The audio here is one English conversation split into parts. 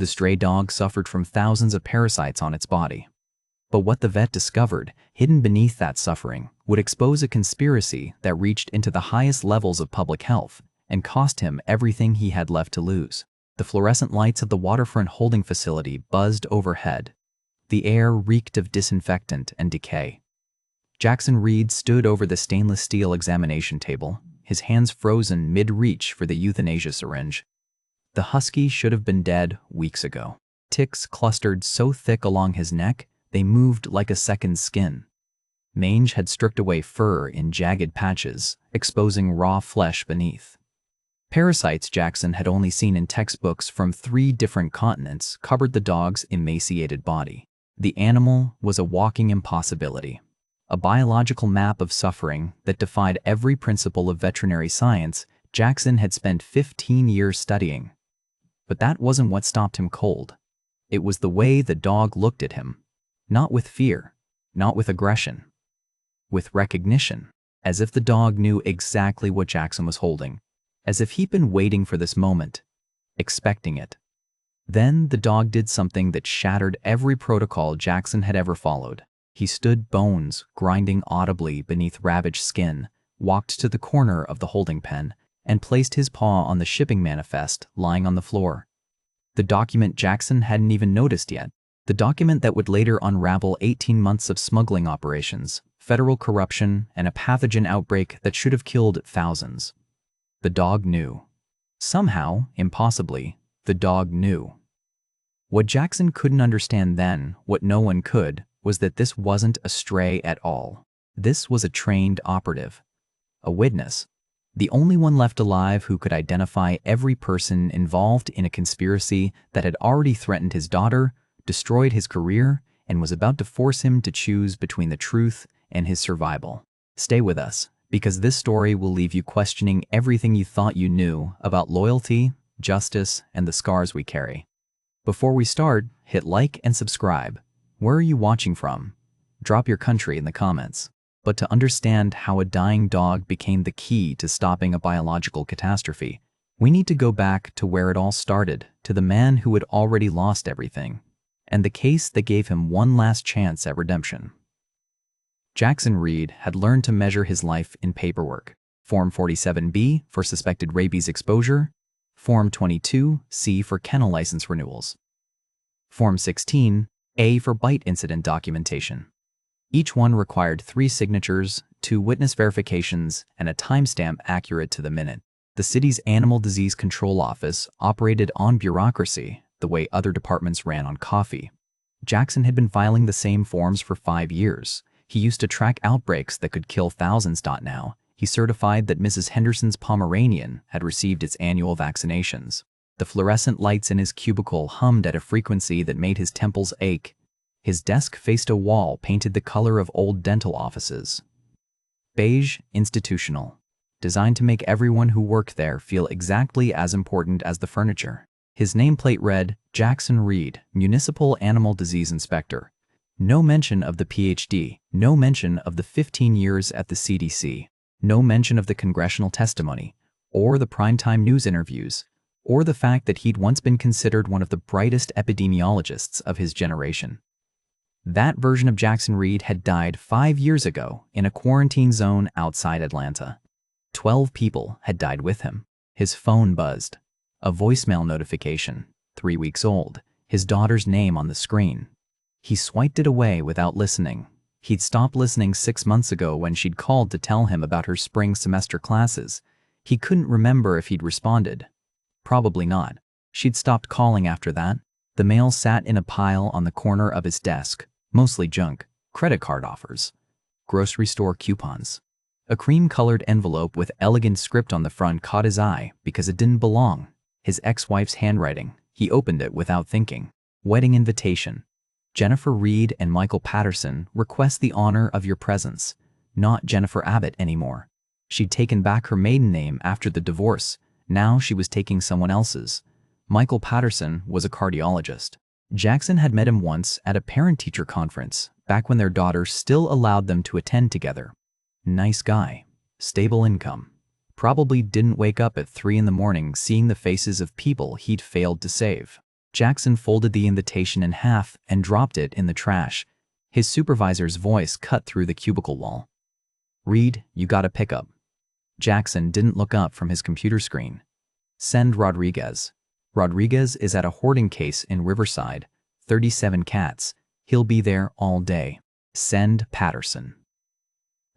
The stray dog suffered from thousands of parasites on its body. But what the vet discovered, hidden beneath that suffering, would expose a conspiracy that reached into the highest levels of public health and cost him everything he had left to lose. The fluorescent lights of the waterfront holding facility buzzed overhead. The air reeked of disinfectant and decay. Jackson Reid stood over the stainless steel examination table, his hands frozen mid-reach for the euthanasia syringe. The Husky should have been dead weeks ago. Ticks clustered so thick along his neck, they moved like a second skin. Mange had stripped away fur in jagged patches, exposing raw flesh beneath. Parasites Jackson had only seen in textbooks from 3 different continents covered the dog's emaciated body. The animal was a walking impossibility, a biological map of suffering that defied every principle of veterinary science Jackson had spent 15 years studying. But that wasn't what stopped him cold. It was the way the dog looked at him. Not with fear, not with aggression, with recognition, as if the dog knew exactly what Jackson was holding, as if he'd been waiting for this moment, expecting it. Then the dog did something that shattered every protocol Jackson had ever followed. He stood bones grinding audibly beneath ravaged skin, walked to the corner of the holding pen, and placed his paw on the shipping manifest lying on the floor. The document Jackson hadn't even noticed yet. The document that would later unravel 18 months of smuggling operations, federal corruption, and a pathogen outbreak that should have killed thousands. The dog knew. Somehow, impossibly, the dog knew. What Jackson couldn't understand then, what no one could, was that this wasn't a stray at all. This was a trained operative. A witness. The only one left alive who could identify every person involved in a conspiracy that had already threatened his daughter, destroyed his career, and was about to force him to choose between the truth and his survival. Stay with us, because this story will leave you questioning everything you thought you knew about loyalty, justice, and the scars we carry. Before we start, hit like and subscribe. Where are you watching from? Drop your country in the comments. But to understand how a dying dog became the key to stopping a biological catastrophe, we need to go back to where it all started, to the man who had already lost everything, and the case that gave him one last chance at redemption. Jackson Reid had learned to measure his life in paperwork. Form 47B for suspected rabies exposure, Form 22C for kennel license renewals, Form 16A for bite incident documentation. Each one required 3 signatures, 2 witness verifications, and a timestamp accurate to the minute. The city's Animal Disease Control Office operated on bureaucracy, the way other departments ran on coffee. Jackson had been filing the same forms for 5 years. He used to track outbreaks that could kill thousands. Now, he certified that Mrs. Henderson's Pomeranian had received its annual vaccinations. The fluorescent lights in his cubicle hummed at a frequency that made his temples ache. His desk faced a wall painted the color of old dental offices. Beige, institutional, designed to make everyone who worked there feel exactly as important as the furniture. His nameplate read, Jackson Reid, Municipal Animal Disease Inspector. No mention of the PhD, no mention of the 15 years at the CDC, no mention of the congressional testimony, or the primetime news interviews, or the fact that he'd once been considered one of the brightest epidemiologists of his generation. That version of Jackson Reid had died 5 years ago in a quarantine zone outside Atlanta. 12 people had died with him. His phone buzzed. A voicemail notification, 3 weeks old, his daughter's name on the screen. He swiped it away without listening. He'd stopped listening 6 months ago when she'd called to tell him about her spring semester classes. He couldn't remember if he'd responded. Probably not. She'd stopped calling after that. The mail sat in a pile on the corner of his desk, mostly junk, credit card offers, grocery store coupons. A cream-colored envelope with elegant script on the front caught his eye because it didn't belong. His ex-wife's handwriting. He opened it without thinking. Wedding invitation. Jennifer Reid and Michael Patterson request the honor of your presence. Not Jennifer Abbott anymore. She'd taken back her maiden name after the divorce. Now she was taking someone else's. Michael Patterson was a cardiologist. Jackson had met him once at a parent-teacher conference, back when their daughter still allowed them to attend together. Nice guy. Stable income. Probably didn't wake up at 3 in the morning seeing the faces of people he'd failed to save. Jackson folded the invitation in half and dropped it in the trash. His supervisor's voice cut through the cubicle wall. "Reid, you got a pickup." Jackson didn't look up from his computer screen. "Send Rodriguez. Rodriguez is at a hoarding case in Riverside. 37 cats. He'll be there all day. Send Patterson."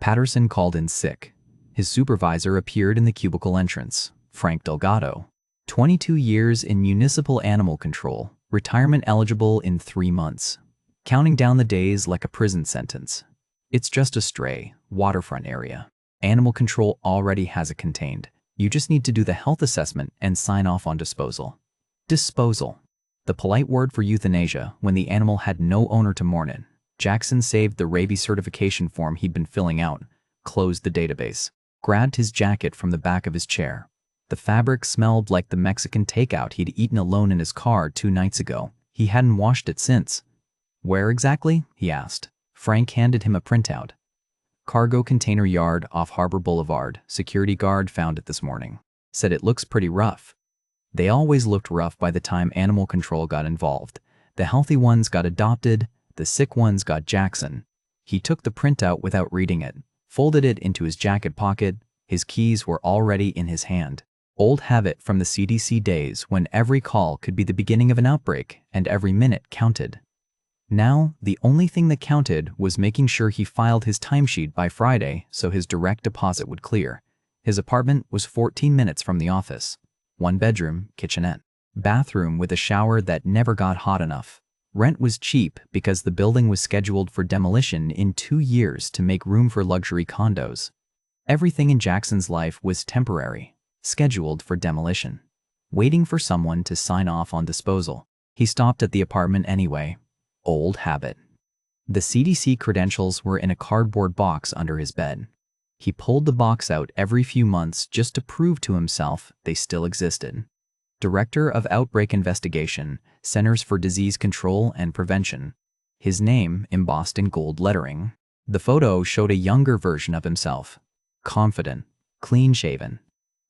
Patterson called in sick. His supervisor appeared in the cubicle entrance, Frank Delgado. 22 years in municipal animal control, retirement eligible in 3 months. Counting down the days like a prison sentence. It's just a stray, waterfront area. Animal control already has it contained. You just need to do the health assessment and sign off on disposal. Disposal. The polite word for euthanasia when the animal had no owner to mourn it. Jackson saved the rabies certification form he'd been filling out, closed the database, grabbed his jacket from the back of his chair. The fabric smelled like the Mexican takeout he'd eaten alone in his car 2 nights ago. He hadn't washed it since. "Where exactly?" he asked. Frank handed him a printout. "Cargo container yard off Harbor Boulevard. Security guard found it this morning. Said it looks pretty rough." They always looked rough by the time animal control got involved. The healthy ones got adopted, the sick ones got Jackson. He took the printout without reading it, folded it into his jacket pocket. His keys were already in his hand. Old habit from the CDC days when every call could be the beginning of an outbreak and every minute counted. Now, the only thing that counted was making sure he filed his timesheet by Friday so his direct deposit would clear. His apartment was 14 minutes from the office. 1 bedroom, kitchenette. Bathroom with a shower that never got hot enough. Rent was cheap because the building was scheduled for demolition in 2 years to make room for luxury condos. Everything in Jackson's life was temporary, scheduled for demolition, waiting for someone to sign off on disposal. He stopped at the apartment anyway. Old habit. The CDC credentials were in a cardboard box under his bed. He pulled the box out every few months just to prove to himself they still existed. Director of Outbreak Investigation, Centers for Disease Control and Prevention. His name embossed in gold lettering. The photo showed a younger version of himself. Confident, clean-shaven.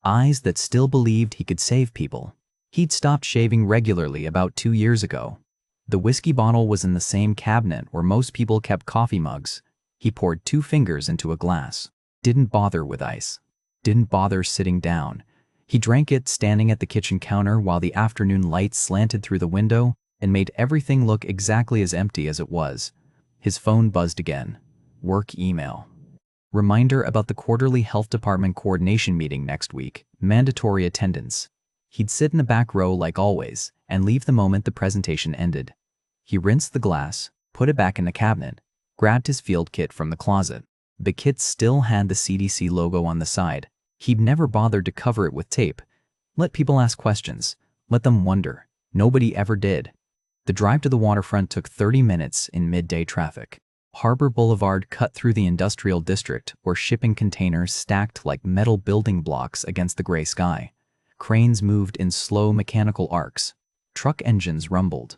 Eyes that still believed he could save people. He'd stopped shaving regularly about 2 years ago. The whiskey bottle was in the same cabinet where most people kept coffee mugs. He poured 2 fingers into a glass. Didn't bother with ice. Didn't bother sitting down. He drank it standing at the kitchen counter while the afternoon light slanted through the window and made everything look exactly as empty as it was. His phone buzzed again. Work email. Reminder about the quarterly health department coordination meeting next week. Mandatory attendance. He'd sit in the back row like always and leave the moment the presentation ended. He rinsed the glass, put it back in the cabinet, grabbed his field kit from the closet. The kit still had the CDC logo on the side. He'd never bothered to cover it with tape. Let people ask questions. Let them wonder. Nobody ever did. The drive to the waterfront took 30 minutes in midday traffic. Harbor Boulevard cut through the industrial district where shipping containers stacked like metal building blocks against the gray sky. Cranes moved in slow mechanical arcs. Truck engines rumbled.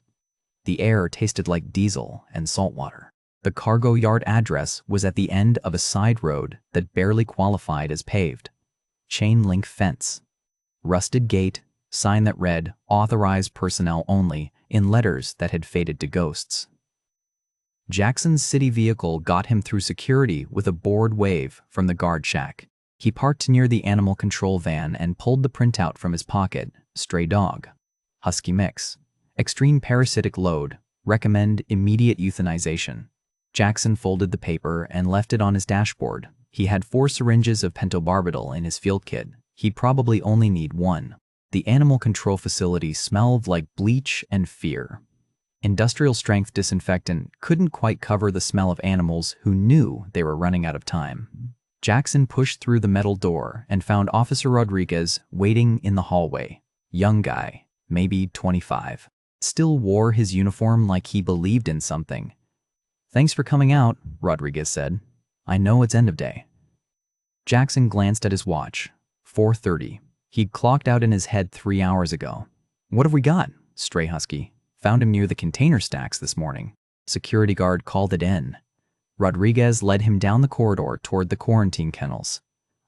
The air tasted like diesel and salt water. The cargo yard address was at the end of a side road that barely qualified as paved. Chain link fence. Rusted gate, sign that read, "Authorized personnel only," in letters that had faded to ghosts. Jackson's city vehicle got him through security with a bored wave from the guard shack. He parked near the animal control van and pulled the printout from his pocket. Stray dog. Husky mix. Extreme parasitic load. Recommend immediate euthanization. Jackson folded the paper and left it on his dashboard. He had 4 syringes of pentobarbital in his field kit. He'd probably only need 1. The animal control facility smelled like bleach and fear. Industrial strength disinfectant couldn't quite cover the smell of animals who knew they were running out of time. Jackson pushed through the metal door and found Officer Rodriguez waiting in the hallway. Young guy, maybe 25. Still wore his uniform like he believed in something. "Thanks for coming out," Rodriguez said. "I know it's end of day." Jackson glanced at his watch. 4:30. He'd clocked out in his head 3 hours ago. "What have we got?" Stray Husky. "Found him near the container stacks this morning." Security guard called it in. Rodriguez led him down the corridor toward the quarantine kennels.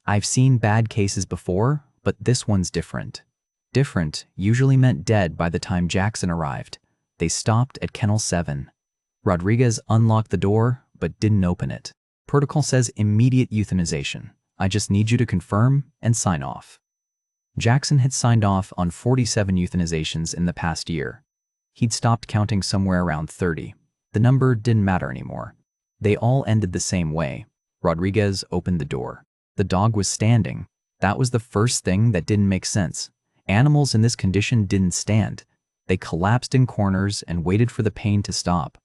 "I've seen bad cases before, but this one's different." Different usually meant dead by the time Jackson arrived. They stopped at Kennel 7. Rodriguez unlocked the door, but didn't open it. Protocol says immediate euthanization. I just need you to confirm and sign off. Jackson had signed off on 47 euthanizations in the past year. He'd stopped counting somewhere around 30. The number didn't matter anymore. They all ended the same way. Rodriguez opened the door. The dog was standing. That was the first thing that didn't make sense. Animals in this condition didn't stand. They collapsed in corners and waited for the pain to stop.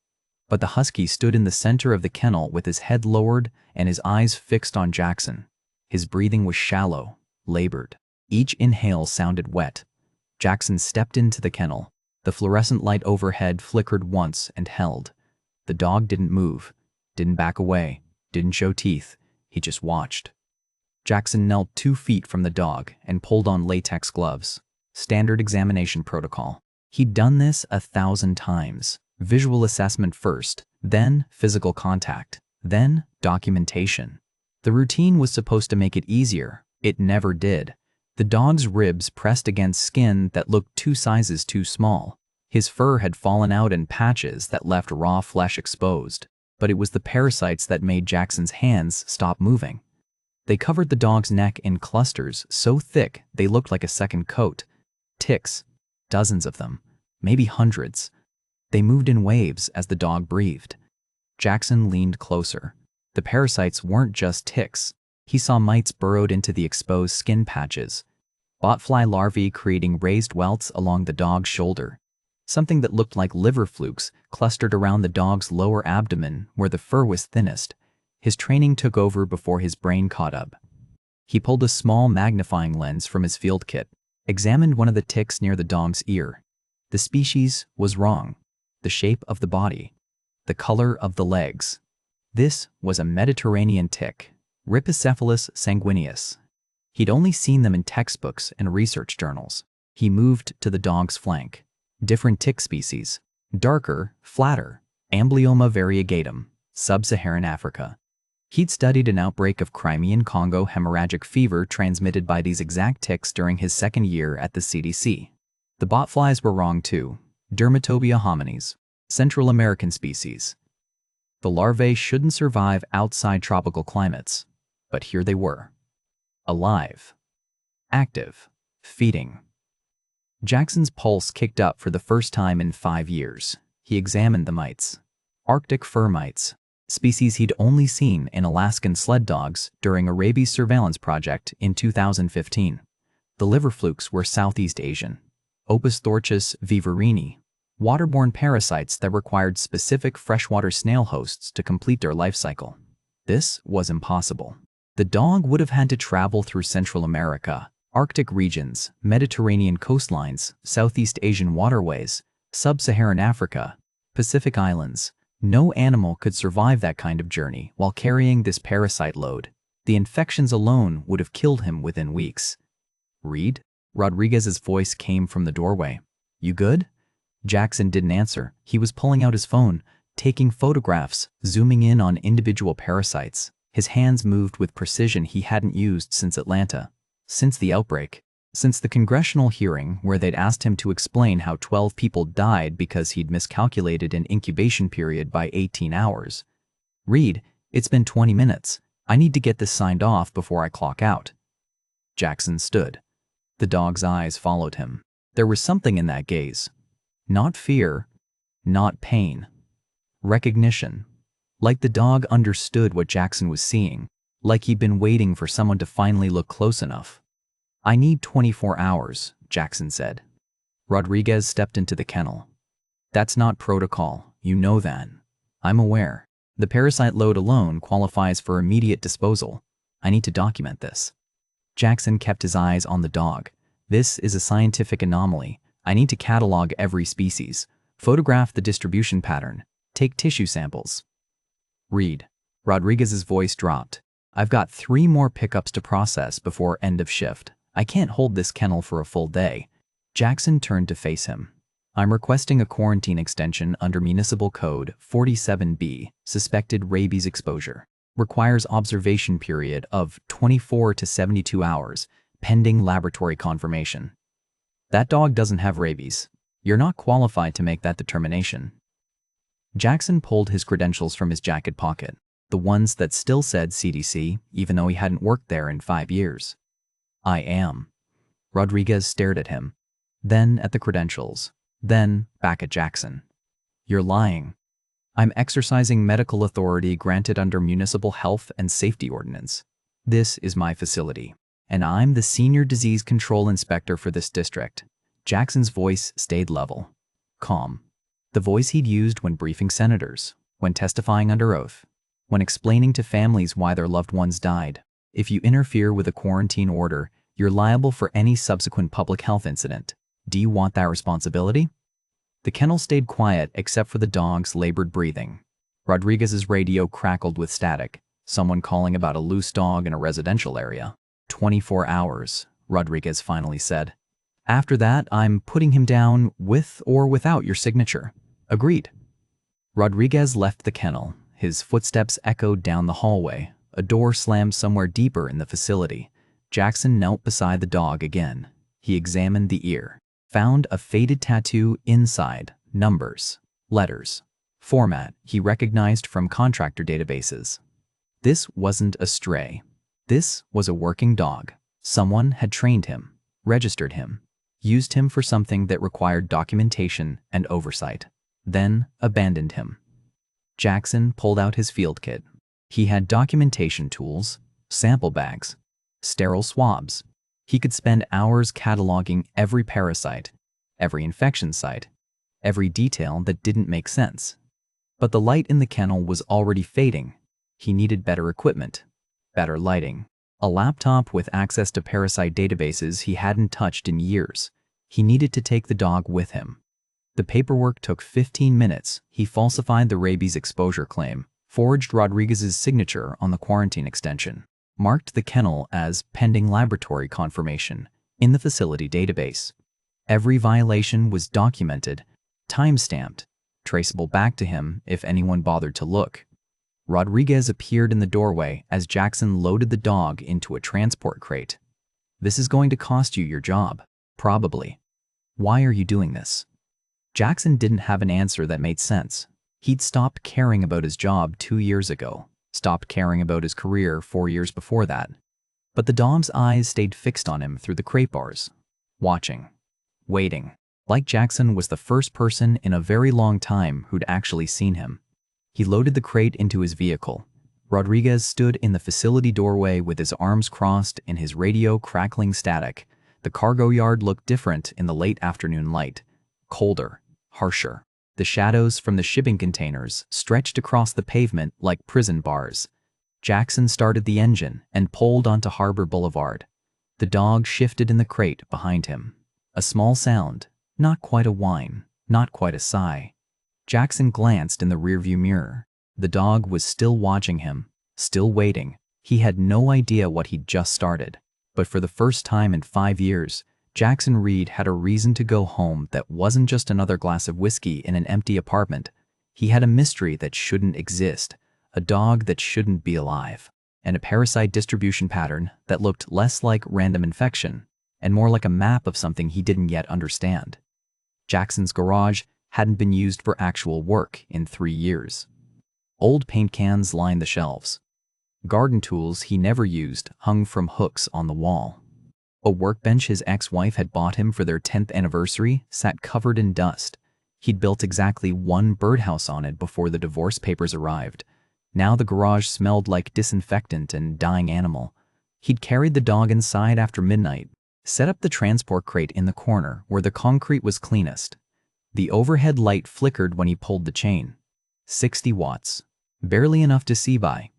But the Husky stood in the center of the kennel with his head lowered and his eyes fixed on Jackson. His breathing was shallow, labored. Each inhale sounded wet. Jackson stepped into the kennel. The fluorescent light overhead flickered once and held. The dog didn't move, didn't back away, didn't show teeth. He just watched. Jackson knelt 2 feet from the dog and pulled on latex gloves. Standard examination protocol. He'd done this 1,000 times. Visual assessment first, then physical contact, then documentation. The routine was supposed to make it easier. It never did. The dog's ribs pressed against skin that looked 2 sizes too small. His fur had fallen out in patches that left raw flesh exposed. But it was the parasites that made Jackson's hands stop moving. They covered the dog's neck in clusters so thick they looked like a second coat. Ticks, dozens of them, maybe hundreds. They moved in waves as the dog breathed. Jackson leaned closer. The parasites weren't just ticks. He saw mites burrowed into the exposed skin patches. Botfly larvae creating raised welts along the dog's shoulder. Something that looked like liver flukes clustered around the dog's lower abdomen where the fur was thinnest. His training took over before his brain caught up. He pulled a small magnifying lens from his field kit, examined one of the ticks near the dog's ear. The species was wrong. The shape of the body. The color of the legs. This was a Mediterranean tick, Rhipicephalus sanguineus. He'd only seen them in textbooks and research journals. He moved to the dog's flank. Different tick species. Darker, flatter. Amblyoma variegatum, sub-Saharan Africa. He'd studied an outbreak of Crimean Congo hemorrhagic fever transmitted by these exact ticks during his 2nd year at the CDC. The botflies were wrong too. Dermatobia hominis, Central American species. The larvae shouldn't survive outside tropical climates, but here they were. Alive. Active. Feeding. Jackson's pulse kicked up for the first time in 5 years. He examined the mites. Arctic fur mites, species he'd only seen in Alaskan sled dogs during a rabies surveillance project in 2015. The liver flukes were Southeast Asian. Opus thorchus vivarini, waterborne parasites that required specific freshwater snail hosts to complete their life cycle. This was impossible. The dog would have had to travel through Central America, Arctic regions, Mediterranean coastlines, Southeast Asian waterways, Sub-Saharan Africa, Pacific Islands. No animal could survive that kind of journey while carrying this parasite load. The infections alone would have killed him within weeks. Reid? Rodriguez's voice came from the doorway. You good? Jackson didn't answer. He was pulling out his phone, taking photographs, zooming in on individual parasites. His hands moved with precision he hadn't used since Atlanta. Since the outbreak. Since the congressional hearing where they'd asked him to explain how 12 people died because he'd miscalculated an incubation period by 18 hours. Reid, it's been 20 minutes. I need to get this signed off before I clock out. Jackson stood. The dog's eyes followed him. There was something in that gaze. Not fear, not pain. Recognition. Like the dog understood what Jackson was seeing, like he'd been waiting for someone to finally look close enough. I need 24 hours, Jackson said. Rodriguez stepped into the kennel. That's not protocol, you know that. I'm aware. The parasite load alone qualifies for immediate disposal. I need to document this. Jackson kept his eyes on the dog. This is a scientific anomaly. I need to catalog every species, photograph the distribution pattern, take tissue samples. Reid. Rodriguez's voice dropped. I've got 3 more pickups to process before end of shift. I can't hold this kennel for a full day. Jackson turned to face him. I'm requesting a quarantine extension under Municipal Code 47B, suspected rabies exposure. Requires observation period of 24 to 72 hours, pending laboratory confirmation. That dog doesn't have rabies. You're not qualified to make that determination. Jackson pulled his credentials from his jacket pocket, the ones that still said CDC, even though he hadn't worked there in 5 years. I am. Rodriguez stared at him, then at the credentials, then back at Jackson. You're lying. I'm exercising medical authority granted under Municipal Health and Safety Ordinance. This is my facility, and I'm the Senior Disease Control Inspector for this district. Jackson's voice stayed level, calm. The voice he'd used when briefing senators, when testifying under oath, when explaining to families why their loved ones died. If you interfere with a quarantine order, you're liable for any subsequent public health incident. Do you want that responsibility? The kennel stayed quiet except for the dog's labored breathing. Rodriguez's radio crackled with static, someone calling about a loose dog in a residential area. 24 hours, Rodriguez finally said. After that, I'm putting him down with or without your signature. Agreed. Rodriguez left the kennel. His footsteps echoed down the hallway. A door slammed somewhere deeper in the facility. Jackson knelt beside the dog again. He examined the ear, found a faded tattoo inside, numbers, letters, format he recognized from contractor databases. This wasn't a stray. This was a working dog. Someone had trained him, registered him, used him for something that required documentation and oversight, then abandoned him. Jackson pulled out his field kit. He had documentation tools, sample bags, sterile swabs. He could spend hours cataloging every parasite, every infection site, every detail that didn't make sense. But the light in the kennel was already fading. He needed better equipment, better lighting, a laptop with access to parasite databases he hadn't touched in years. He needed to take the dog with him. The paperwork took 15 minutes. He falsified the rabies exposure claim, forged Rodriguez's signature on the quarantine extension, marked the kennel as pending laboratory confirmation in the facility database. Every violation was documented, time-stamped, traceable back to him if anyone bothered to look. Rodriguez appeared in the doorway as Jackson loaded the dog into a transport crate. This is going to cost you your job, probably. Why are you doing this? Jackson didn't have an answer that made sense. He'd stopped caring about his job 2 years ago, stopped caring about his career 4 years before that. But the dog's eyes stayed fixed on him through the crate bars, watching, waiting, like Jackson was the first person in a very long time who'd actually seen him. He loaded the crate into his vehicle. Rodriguez stood in the facility doorway with his arms crossed and his radio crackling static. The cargo yard looked different in the late afternoon light, colder, harsher. The shadows from the shipping containers stretched across the pavement like prison bars. Jackson started the engine and pulled onto Harbor Boulevard. The dog shifted in the crate behind him. A small sound, not quite a whine, not quite a sigh. Jackson glanced in the rearview mirror. The dog was still watching him, still waiting. He had no idea what he'd just started. But for the first time in 5 years, Jackson Reid had a reason to go home that wasn't just another glass of whiskey in an empty apartment. He had a mystery that shouldn't exist, a dog that shouldn't be alive, and a parasite distribution pattern that looked less like random infection and more like a map of something he didn't yet understand. Jackson's garage hadn't been used for actual work in 3 years. Old paint cans lined the shelves. Garden tools he never used hung from hooks on the wall. A workbench his ex-wife had bought him for their 10th anniversary sat covered in dust. He'd built exactly one birdhouse on it before the divorce papers arrived. Now the garage smelled like disinfectant and dying animal. He'd carried the dog inside after midnight, set up the transport crate in the corner where the concrete was cleanest. The overhead light flickered when he pulled the chain. 60 watts. Barely enough to see by.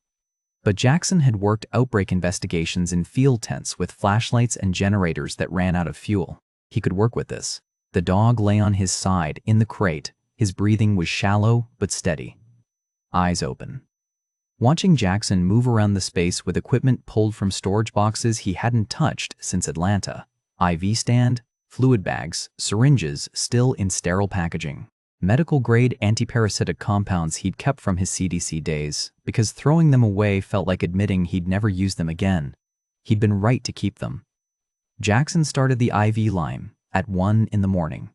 But Jackson had worked outbreak investigations in field tents with flashlights and generators that ran out of fuel. He could work with this. The dog lay on his side in the crate. His breathing was shallow but steady. Eyes open. Watching Jackson move around the space with equipment pulled from storage boxes he hadn't touched since Atlanta. IV stand, fluid bags, syringes still in sterile packaging. Medical-grade antiparasitic compounds he'd kept from his CDC days, because throwing them away felt like admitting he'd never use them again. He'd been right to keep them. Jackson started the IV line, At 1 in the morning.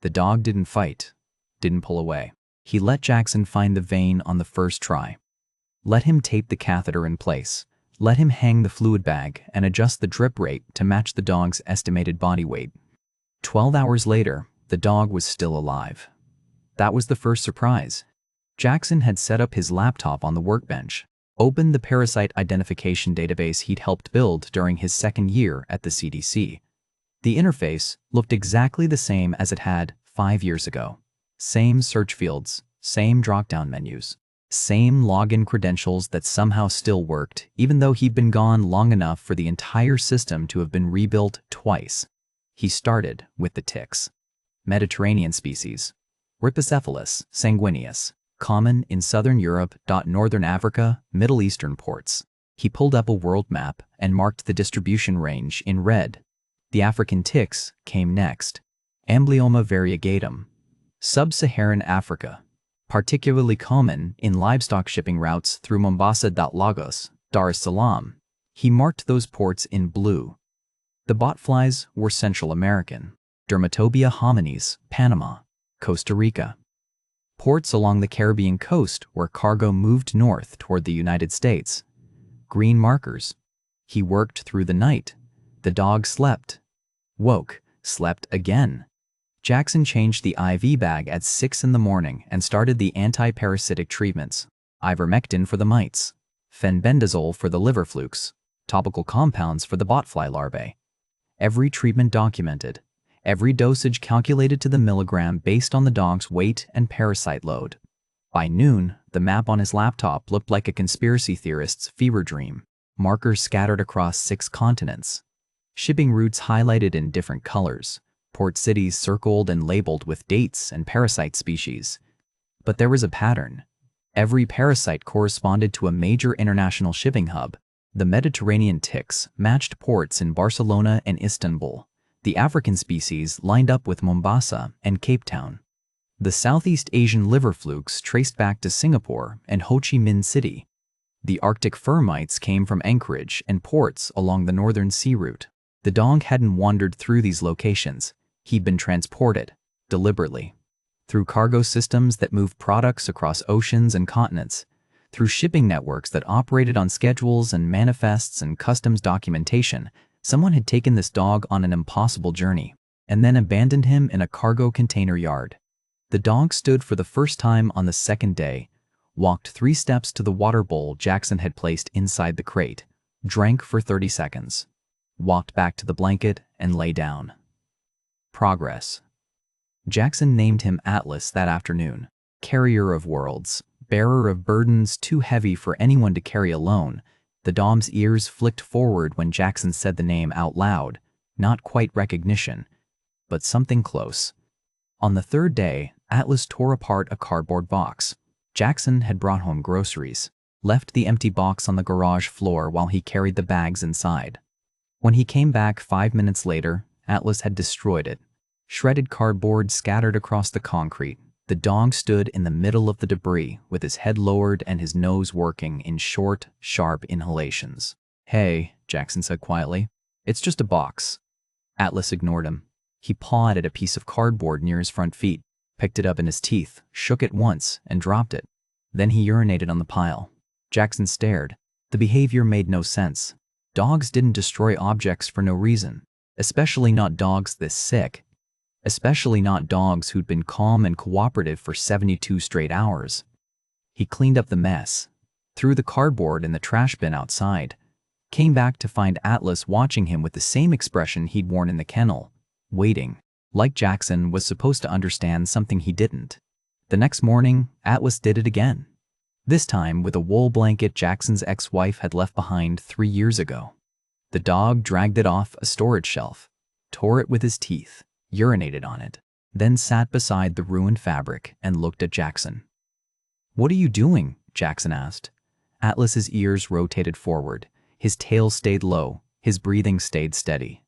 The dog didn't fight, didn't pull away. He let Jackson find the vein on the first try. Let him tape the catheter in place. Let him hang the fluid bag and adjust the drip rate to match the dog's estimated body weight. 12 hours later, the dog was still alive. That was the first surprise. Jackson had set up his laptop on the workbench, opened the parasite identification database he'd helped build during his second year at the CDC. The interface looked exactly the same as it had 5 years ago. Same search fields, same drop-down menus, same login credentials that somehow still worked, even though he'd been gone long enough for the entire system to have been rebuilt twice. He started with the ticks. Mediterranean species. Rhipicephalus sanguineus, common in southern Europe, northern Africa, Middle Eastern ports. He pulled up a world map and marked the distribution range in red. The African ticks came next. Amblyomma variegatum. Sub-Saharan Africa. Particularly common in livestock shipping routes through Mombasa, Lagos, Dar es Salaam. He marked those ports in blue. The botflies were Central American. Dermatobia hominis, Panama, Costa Rica. Ports along the Caribbean coast where cargo moved north toward the United States. Green markers. He worked through the night. The dog slept. Woke, slept again. Jackson changed the IV bag at 6 in the morning and started the anti-parasitic treatments. Ivermectin for the mites, fenbendazole for the liver flukes, topical compounds for the botfly larvae. Every treatment documented. Every dosage calculated to the milligram based on the dog's weight and parasite load. By noon, the map on his laptop looked like a conspiracy theorist's fever dream. Markers scattered across 6 continents. Shipping routes highlighted in different colors. Port cities circled and labeled with dates and parasite species. But there was a pattern. Every parasite corresponded to a major international shipping hub. The Mediterranean ticks matched ports in Barcelona and Istanbul. The African species lined up with Mombasa and Cape Town. The Southeast Asian liver flukes traced back to Singapore and Ho Chi Minh City. The Arctic fur mites came from Anchorage and ports along the northern sea route. The dog hadn't wandered through these locations. He'd been transported, deliberately, through cargo systems that moved products across oceans and continents, through shipping networks that operated on schedules and manifests and customs documentation. Someone had taken this dog on an impossible journey and then abandoned him in a cargo container yard. The dog stood for the first time on the second day, walked 3 steps to the water bowl Jackson had placed inside the crate, drank for 30 seconds, walked back to the blanket and lay down. Progress. Jackson named him Atlas that afternoon. Carrier of worlds, bearer of burdens too heavy for anyone to carry alone. The dom's ears flicked forward when Jackson said the name out loud. Not quite recognition, but something close. On the 3rd day, Atlas tore apart a cardboard box. Jackson had brought home groceries, left the empty box on the garage floor while he carried the bags inside. When he came back 5 minutes later, Atlas had destroyed it. Shredded cardboard scattered across the concrete. The dog stood in the middle of the debris with his head lowered and his nose working in short, sharp inhalations. "Hey," Jackson said quietly. "It's just a box." Atlas ignored him. He pawed at a piece of cardboard near his front feet, picked it up in his teeth, shook it once, and dropped it. Then he urinated on the pile. Jackson stared. The behavior made no sense. Dogs didn't destroy objects for no reason. Especially not dogs this sick. Especially not dogs who'd been calm and cooperative for 72 straight hours. He cleaned up the mess, threw the cardboard in the trash bin outside, came back to find Atlas watching him with the same expression he'd worn in the kennel, waiting, like Jackson was supposed to understand something he didn't. The next morning, Atlas did it again. This time with a wool blanket Jackson's ex-wife had left behind 3 years ago. The dog dragged it off a storage shelf, tore it with his teeth, urinated on it, then sat beside the ruined fabric and looked at Jackson. "What are you doing?" Jackson asked. Atlas's ears rotated forward. His tail stayed low. His breathing stayed steady.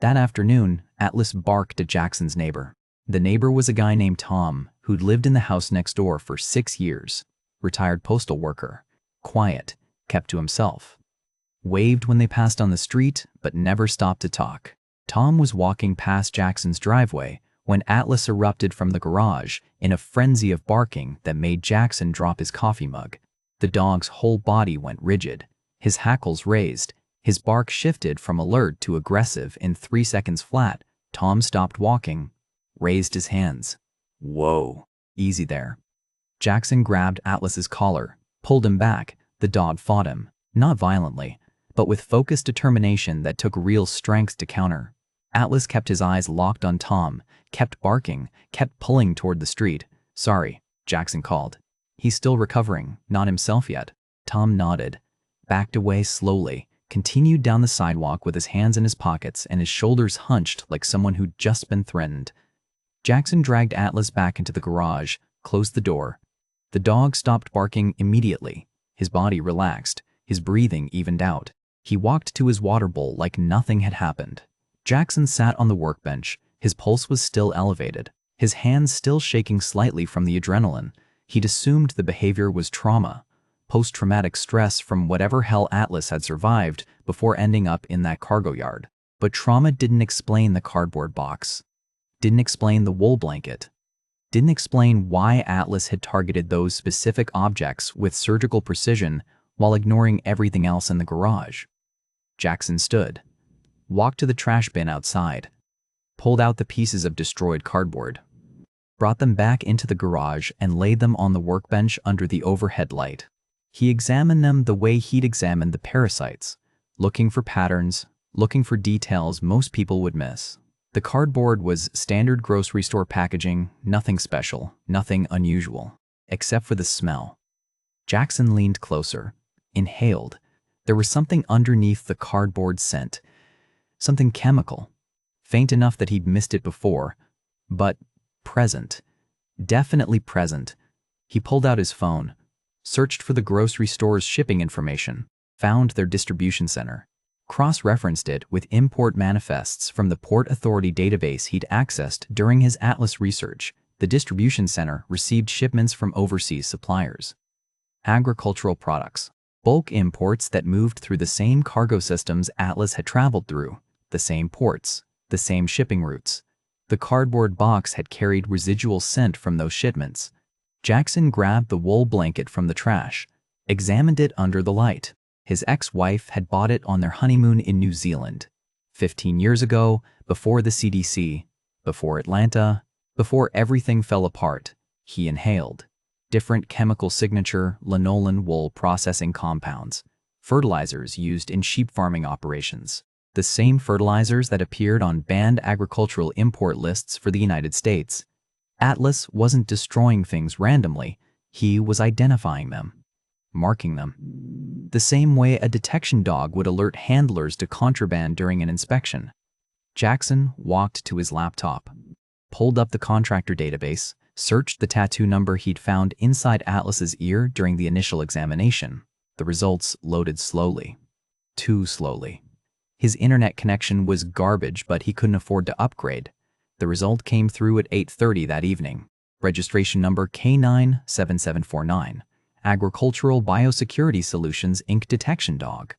That afternoon, Atlas barked at Jackson's neighbor. The neighbor was a guy named Tom who'd lived in the house next door for 6 years. Retired postal worker. Quiet, kept to himself. Waved when they passed on the street, but never stopped to talk. Tom was walking past Jackson's driveway when Atlas erupted from the garage in a frenzy of barking that made Jackson drop his coffee mug. The dog's whole body went rigid, his hackles raised, his bark shifted from alert to aggressive in 3 seconds flat. Tom stopped walking, raised his hands. "Whoa, easy there." Jackson grabbed Atlas's collar, pulled him back. The dog fought him, not violently, but with focused determination that took real strength to counter. Atlas kept his eyes locked on Tom, kept barking, kept pulling toward the street. "Sorry," Jackson called. "He's still recovering, not himself yet." Tom nodded, backed away slowly, continued down the sidewalk with his hands in his pockets and his shoulders hunched like someone who'd just been threatened. Jackson dragged Atlas back into the garage, closed the door. The dog stopped barking immediately. His body relaxed, his breathing evened out. He walked to his water bowl like nothing had happened. Jackson sat on the workbench. His pulse was still elevated, his hands still shaking slightly from the adrenaline. He'd assumed the behavior was trauma, post-traumatic stress from whatever hell Atlas had survived before ending up in that cargo yard. But trauma didn't explain the cardboard box, didn't explain the wool blanket, didn't explain why Atlas had targeted those specific objects with surgical precision while ignoring everything else in the garage. Jackson stood, walked to the trash bin outside, pulled out the pieces of destroyed cardboard, brought them back into the garage and laid them on the workbench under the overhead light. He examined them the way he'd examined the parasites, looking for patterns, looking for details most people would miss. The cardboard was standard grocery store packaging, nothing special, nothing unusual, except for the smell. Jackson leaned closer, inhaled. There was something underneath the cardboard scent, something chemical, faint enough that he'd missed it before, but present, definitely present. He pulled out his phone, searched for the grocery store's shipping information, found their distribution center, cross-referenced it with import manifests from the Port Authority database he'd accessed during his Atlas research. The distribution center received shipments from overseas suppliers. Agricultural products, bulk imports that moved through the same cargo systems Atlas had traveled through, the same ports, the same shipping routes. The cardboard box had carried residual scent from those shipments. Jackson grabbed the wool blanket from the trash, examined it under the light. His ex-wife had bought it on their honeymoon in New Zealand. 15 years ago, before the CDC, before Atlanta, before everything fell apart. He inhaled. Different chemical signature lanolin wool processing compounds, fertilizers used in sheep farming operations. The same fertilizers that appeared on banned agricultural import lists for the United States. Atlas wasn't destroying things randomly. He was identifying them, marking them. The same way a detection dog would alert handlers to contraband during an inspection. Jackson walked to his laptop, pulled up the contractor database, searched the tattoo number he'd found inside Atlas's ear during the initial examination. The results loaded slowly. Too slowly. His internet connection was garbage, but he couldn't afford to upgrade. The result came through at 8:30 that evening. Registration number K97749. Agricultural Biosecurity Solutions Inc. Detection Dog.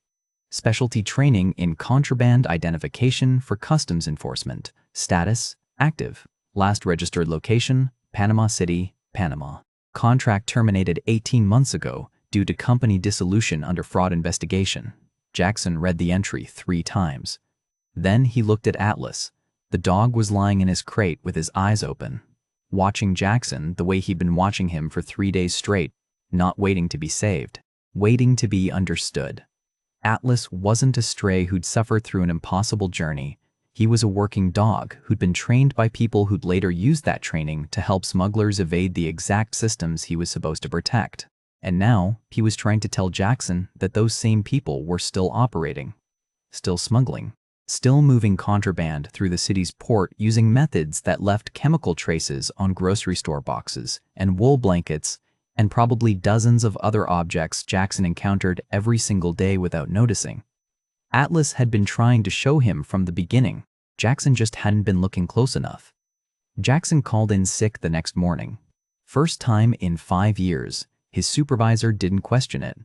Specialty training in contraband identification for customs enforcement. Status: active. Last registered location: Panama City, Panama. Contract terminated 18 months ago due to company dissolution under fraud investigation. Jackson read the entry 3 times. Then he looked at Atlas. The dog was lying in his crate with his eyes open, watching Jackson the way he'd been watching him for 3 days straight, not waiting to be saved, waiting to be understood. Atlas wasn't a stray who'd suffered through an impossible journey. He was a working dog who'd been trained by people who'd later used that training to help smugglers evade the exact systems he was supposed to protect. And now, he was trying to tell Jackson that those same people were still operating, still smuggling, still moving contraband through the city's port using methods that left chemical traces on grocery store boxes and wool blankets and probably dozens of other objects Jackson encountered every single day without noticing. Atlas had been trying to show him from the beginning. Jackson just hadn't been looking close enough. Jackson called in sick the next morning. First time in 5 years. His supervisor didn't question it.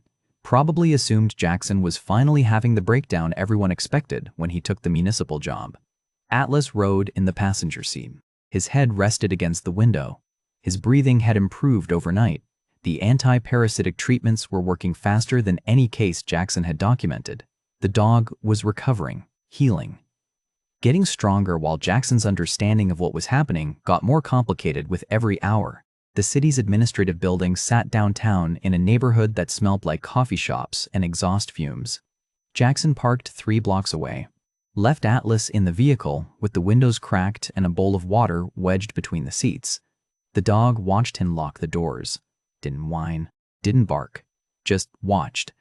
Probably assumed Jackson was finally having the breakdown everyone expected when he took the municipal job. Atlas rode in the passenger seat. His head rested against the window. His breathing had improved overnight. The anti-parasitic treatments were working faster than any case Jackson had documented. The dog was recovering, healing, getting stronger, while Jackson's understanding of what was happening got more complicated with every hour. The city's administrative building sat downtown in a neighborhood that smelled like coffee shops and exhaust fumes. Jackson parked 3 blocks away, left Atlas in the vehicle with the windows cracked and a bowl of water wedged between the seats. The dog watched him lock the doors. Didn't whine, didn't bark, just watched.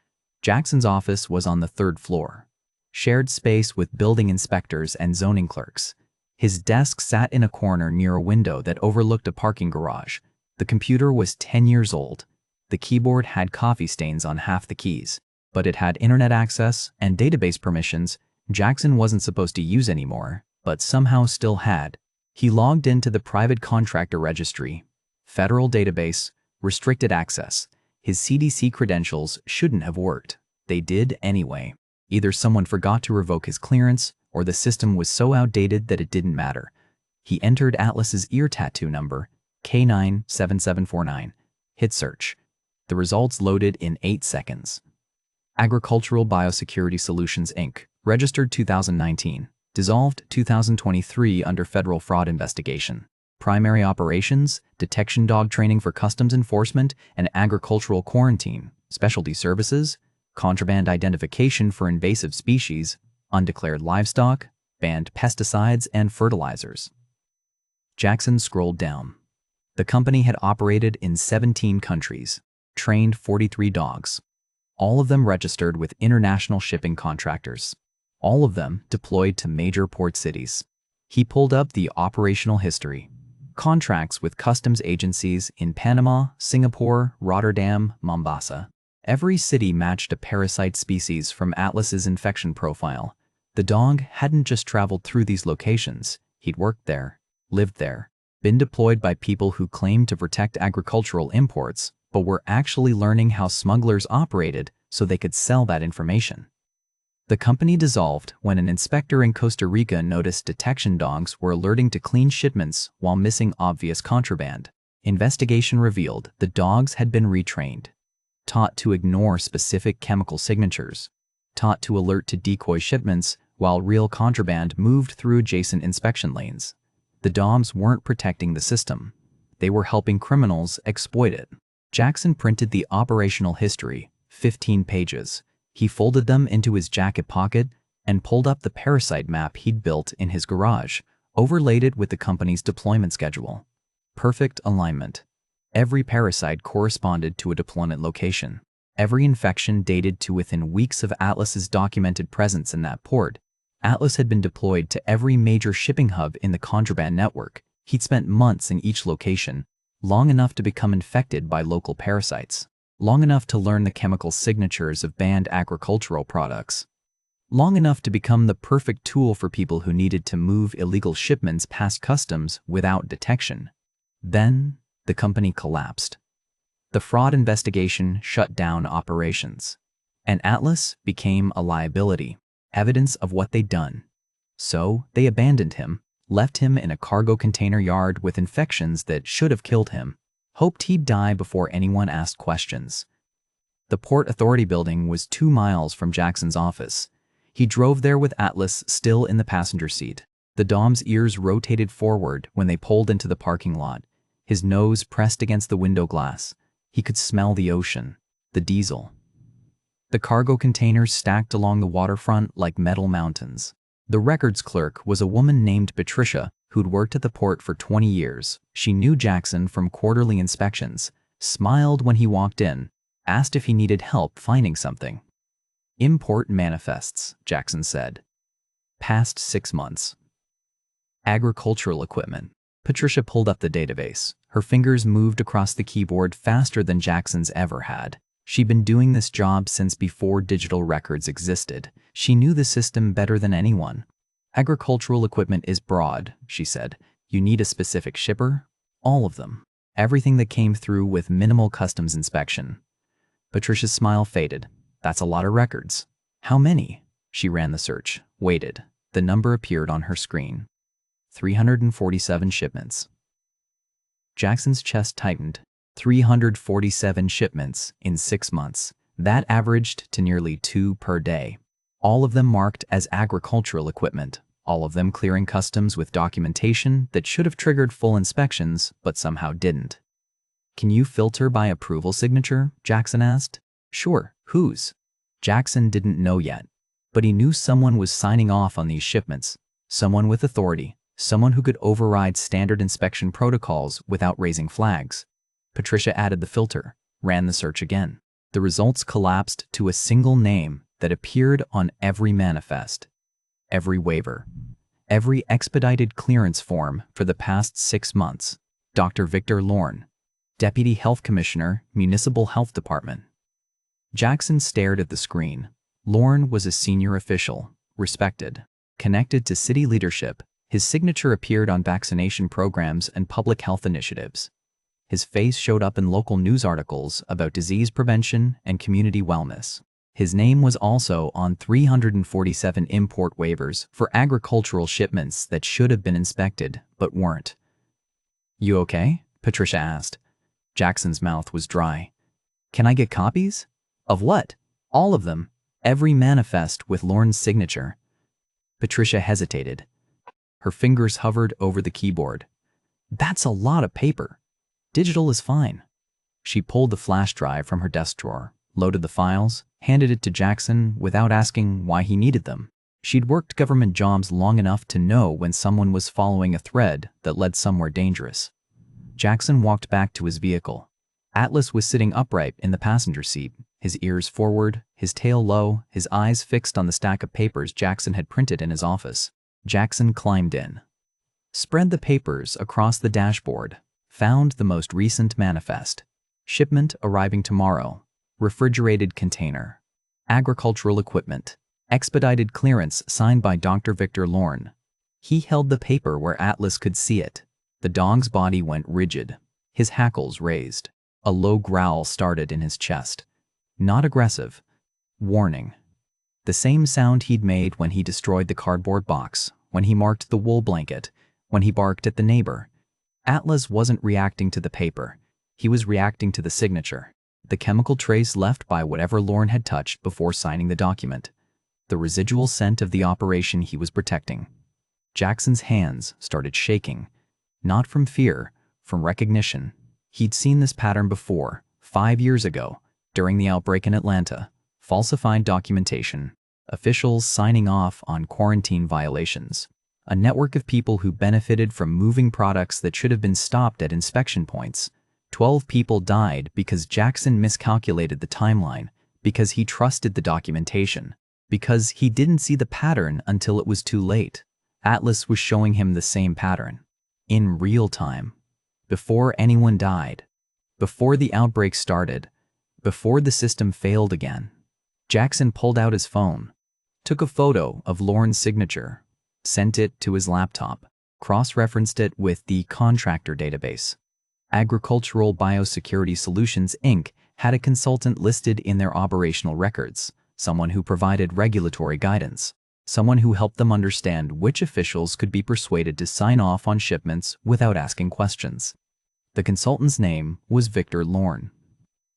Jackson's office was on the 3rd floor, shared space with building inspectors and zoning clerks. His desk sat in a corner near a window that overlooked a parking garage. The computer was 10 years old. The keyboard had coffee stains on half the keys, but it had internet access and database permissions Jackson wasn't supposed to use anymore, but somehow still had. He logged into the private contractor registry, federal database, restricted access. His CDC credentials shouldn't have worked. They did anyway. Either someone forgot to revoke his clearance, or the system was so outdated that it didn't matter. He entered Atlas's ear tattoo number, K97749. Hit search. The results loaded in 8 seconds. Agricultural Biosecurity Solutions, Inc., registered 2019, dissolved 2023 under federal fraud investigation. Primary operations, detection dog training for customs enforcement and agricultural quarantine, specialty services, contraband identification for invasive species, undeclared livestock, banned pesticides and fertilizers. Jackson scrolled down. The company had operated in 17 countries, trained 43 dogs, all of them registered with international shipping contractors, all of them deployed to major port cities. He pulled up the operational history. Contracts with customs agencies in Panama, Singapore, Rotterdam, Mombasa. Every city matched a parasite species from Atlas's infection profile. The dog hadn't just traveled through these locations. He'd worked there, lived there, been deployed by people who claimed to protect agricultural imports, but were actually learning how smugglers operated so they could sell that information. The company dissolved when an inspector in Costa Rica noticed detection dogs were alerting to clean shipments while missing obvious contraband. Investigation revealed the dogs had been retrained, taught to ignore specific chemical signatures, taught to alert to decoy shipments while real contraband moved through adjacent inspection lanes. The dogs weren't protecting the system. They were helping criminals exploit it. Jackson printed the operational history, 15 pages. He folded them into his jacket pocket and pulled up the parasite map he'd built in his garage, overlaid it with the company's deployment schedule. Perfect alignment. Every parasite corresponded to a deployment location. Every infection dated to within weeks of Atlas's documented presence in that port. Atlas had been deployed to every major shipping hub in the contraband network. He'd spent months in each location, long enough to become infected by local parasites, long enough to learn the chemical signatures of banned agricultural products, long enough to become the perfect tool for people who needed to move illegal shipments past customs without detection. Then, the company collapsed. The fraud investigation shut down operations, and Atlas became a liability, evidence of what they'd done. So, they abandoned him, left him in a cargo container yard with infections that should have killed him, hoped he'd die before anyone asked questions. The Port Authority building was 2 miles from Jackson's office. He drove there with Atlas still in the passenger seat. The dom's ears rotated forward when they pulled into the parking lot, his nose pressed against the window glass. He could smell the ocean, the diesel. The cargo containers stacked along the waterfront like metal mountains. The records clerk was a woman named Patricia who'd worked at the port for 20 years. She knew Jackson from quarterly inspections, smiled when he walked in, asked if he needed help finding something. Import manifests, Jackson said. Past 6 months. Agricultural equipment. Patricia pulled up the database. Her fingers moved across the keyboard faster than Jackson's ever had. She'd been doing this job since before digital records existed. She knew the system better than anyone. Agricultural equipment is broad, she said. You need a specific shipper? All of them. Everything that came through with minimal customs inspection. Patricia's smile faded. That's a lot of records. How many? She ran the search, waited. The number appeared on her screen. 347 shipments. Jackson's chest tightened. 347 shipments in 6 months. That averaged to nearly 2 per day. All of them marked as agricultural equipment, all of them clearing customs with documentation that should have triggered full inspections but somehow didn't. "Can you filter by approval signature?" Jackson asked. "Sure, whose?" Jackson didn't know yet, but he knew someone was signing off on these shipments, someone with authority, someone who could override standard inspection protocols without raising flags. Patricia added the filter, ran the search again. The results collapsed to a single name that appeared on every manifest, every waiver, every expedited clearance form for the past 6 months. Dr. Victor Lorne, Deputy Health Commissioner, Municipal Health Department. Jackson stared at the screen. Lorne was a senior official, respected, connected to city leadership. His signature appeared on vaccination programs and public health initiatives. His face showed up in local news articles about disease prevention and community wellness. His name was also on 347 import waivers for agricultural shipments that should have been inspected but weren't. "You okay?" Patricia asked. Jackson's mouth was dry. "Can I get copies?" "Of what?" "All of them. Every manifest with Lorne's signature." Patricia hesitated. Her fingers hovered over the keyboard. "That's a lot of paper. Digital is fine." She pulled the flash drive from her desk drawer, loaded the files, handed it to Jackson without asking why he needed them. She'd worked government jobs long enough to know when someone was following a thread that led somewhere dangerous. Jackson walked back to his vehicle. Atlas was sitting upright in the passenger seat, his ears forward, his tail low, his eyes fixed on the stack of papers Jackson had printed in his office. Jackson climbed in, spread the papers across the dashboard, found the most recent manifest. Shipment arriving tomorrow. Refrigerated container. Agricultural equipment. Expedited clearance signed by Dr. Victor Lorne. He held the paper where Atlas could see it. The dog's body went rigid, his hackles raised. A low growl started in his chest. Not aggressive. Warning. The same sound he'd made when he destroyed the cardboard box, when he marked the wool blanket, when he barked at the neighbor. Atlas wasn't reacting to the paper. He was reacting to the signature, the chemical trace left by whatever Lorne had touched before signing the document, the residual scent of the operation he was protecting. Jackson's hands started shaking, not from fear, from recognition. He'd seen this pattern before, 5 years ago, during the outbreak in Atlanta. Falsified documentation, officials signing off on quarantine violations, a network of people who benefited from moving products that should have been stopped at inspection points. 12 people died because Jackson miscalculated the timeline, because he trusted the documentation, because he didn't see the pattern until it was too late. Atlas was showing him the same pattern, in real time, before anyone died, before the outbreak started, before the system failed again. Jackson pulled out his phone, took a photo of Lorne's signature, sent it to his laptop, cross-referenced it with the contractor database. Agricultural Biosecurity Solutions, Inc. had a consultant listed in their operational records, someone who provided regulatory guidance, someone who helped them understand which officials could be persuaded to sign off on shipments without asking questions. The consultant's name was Victor Lorne.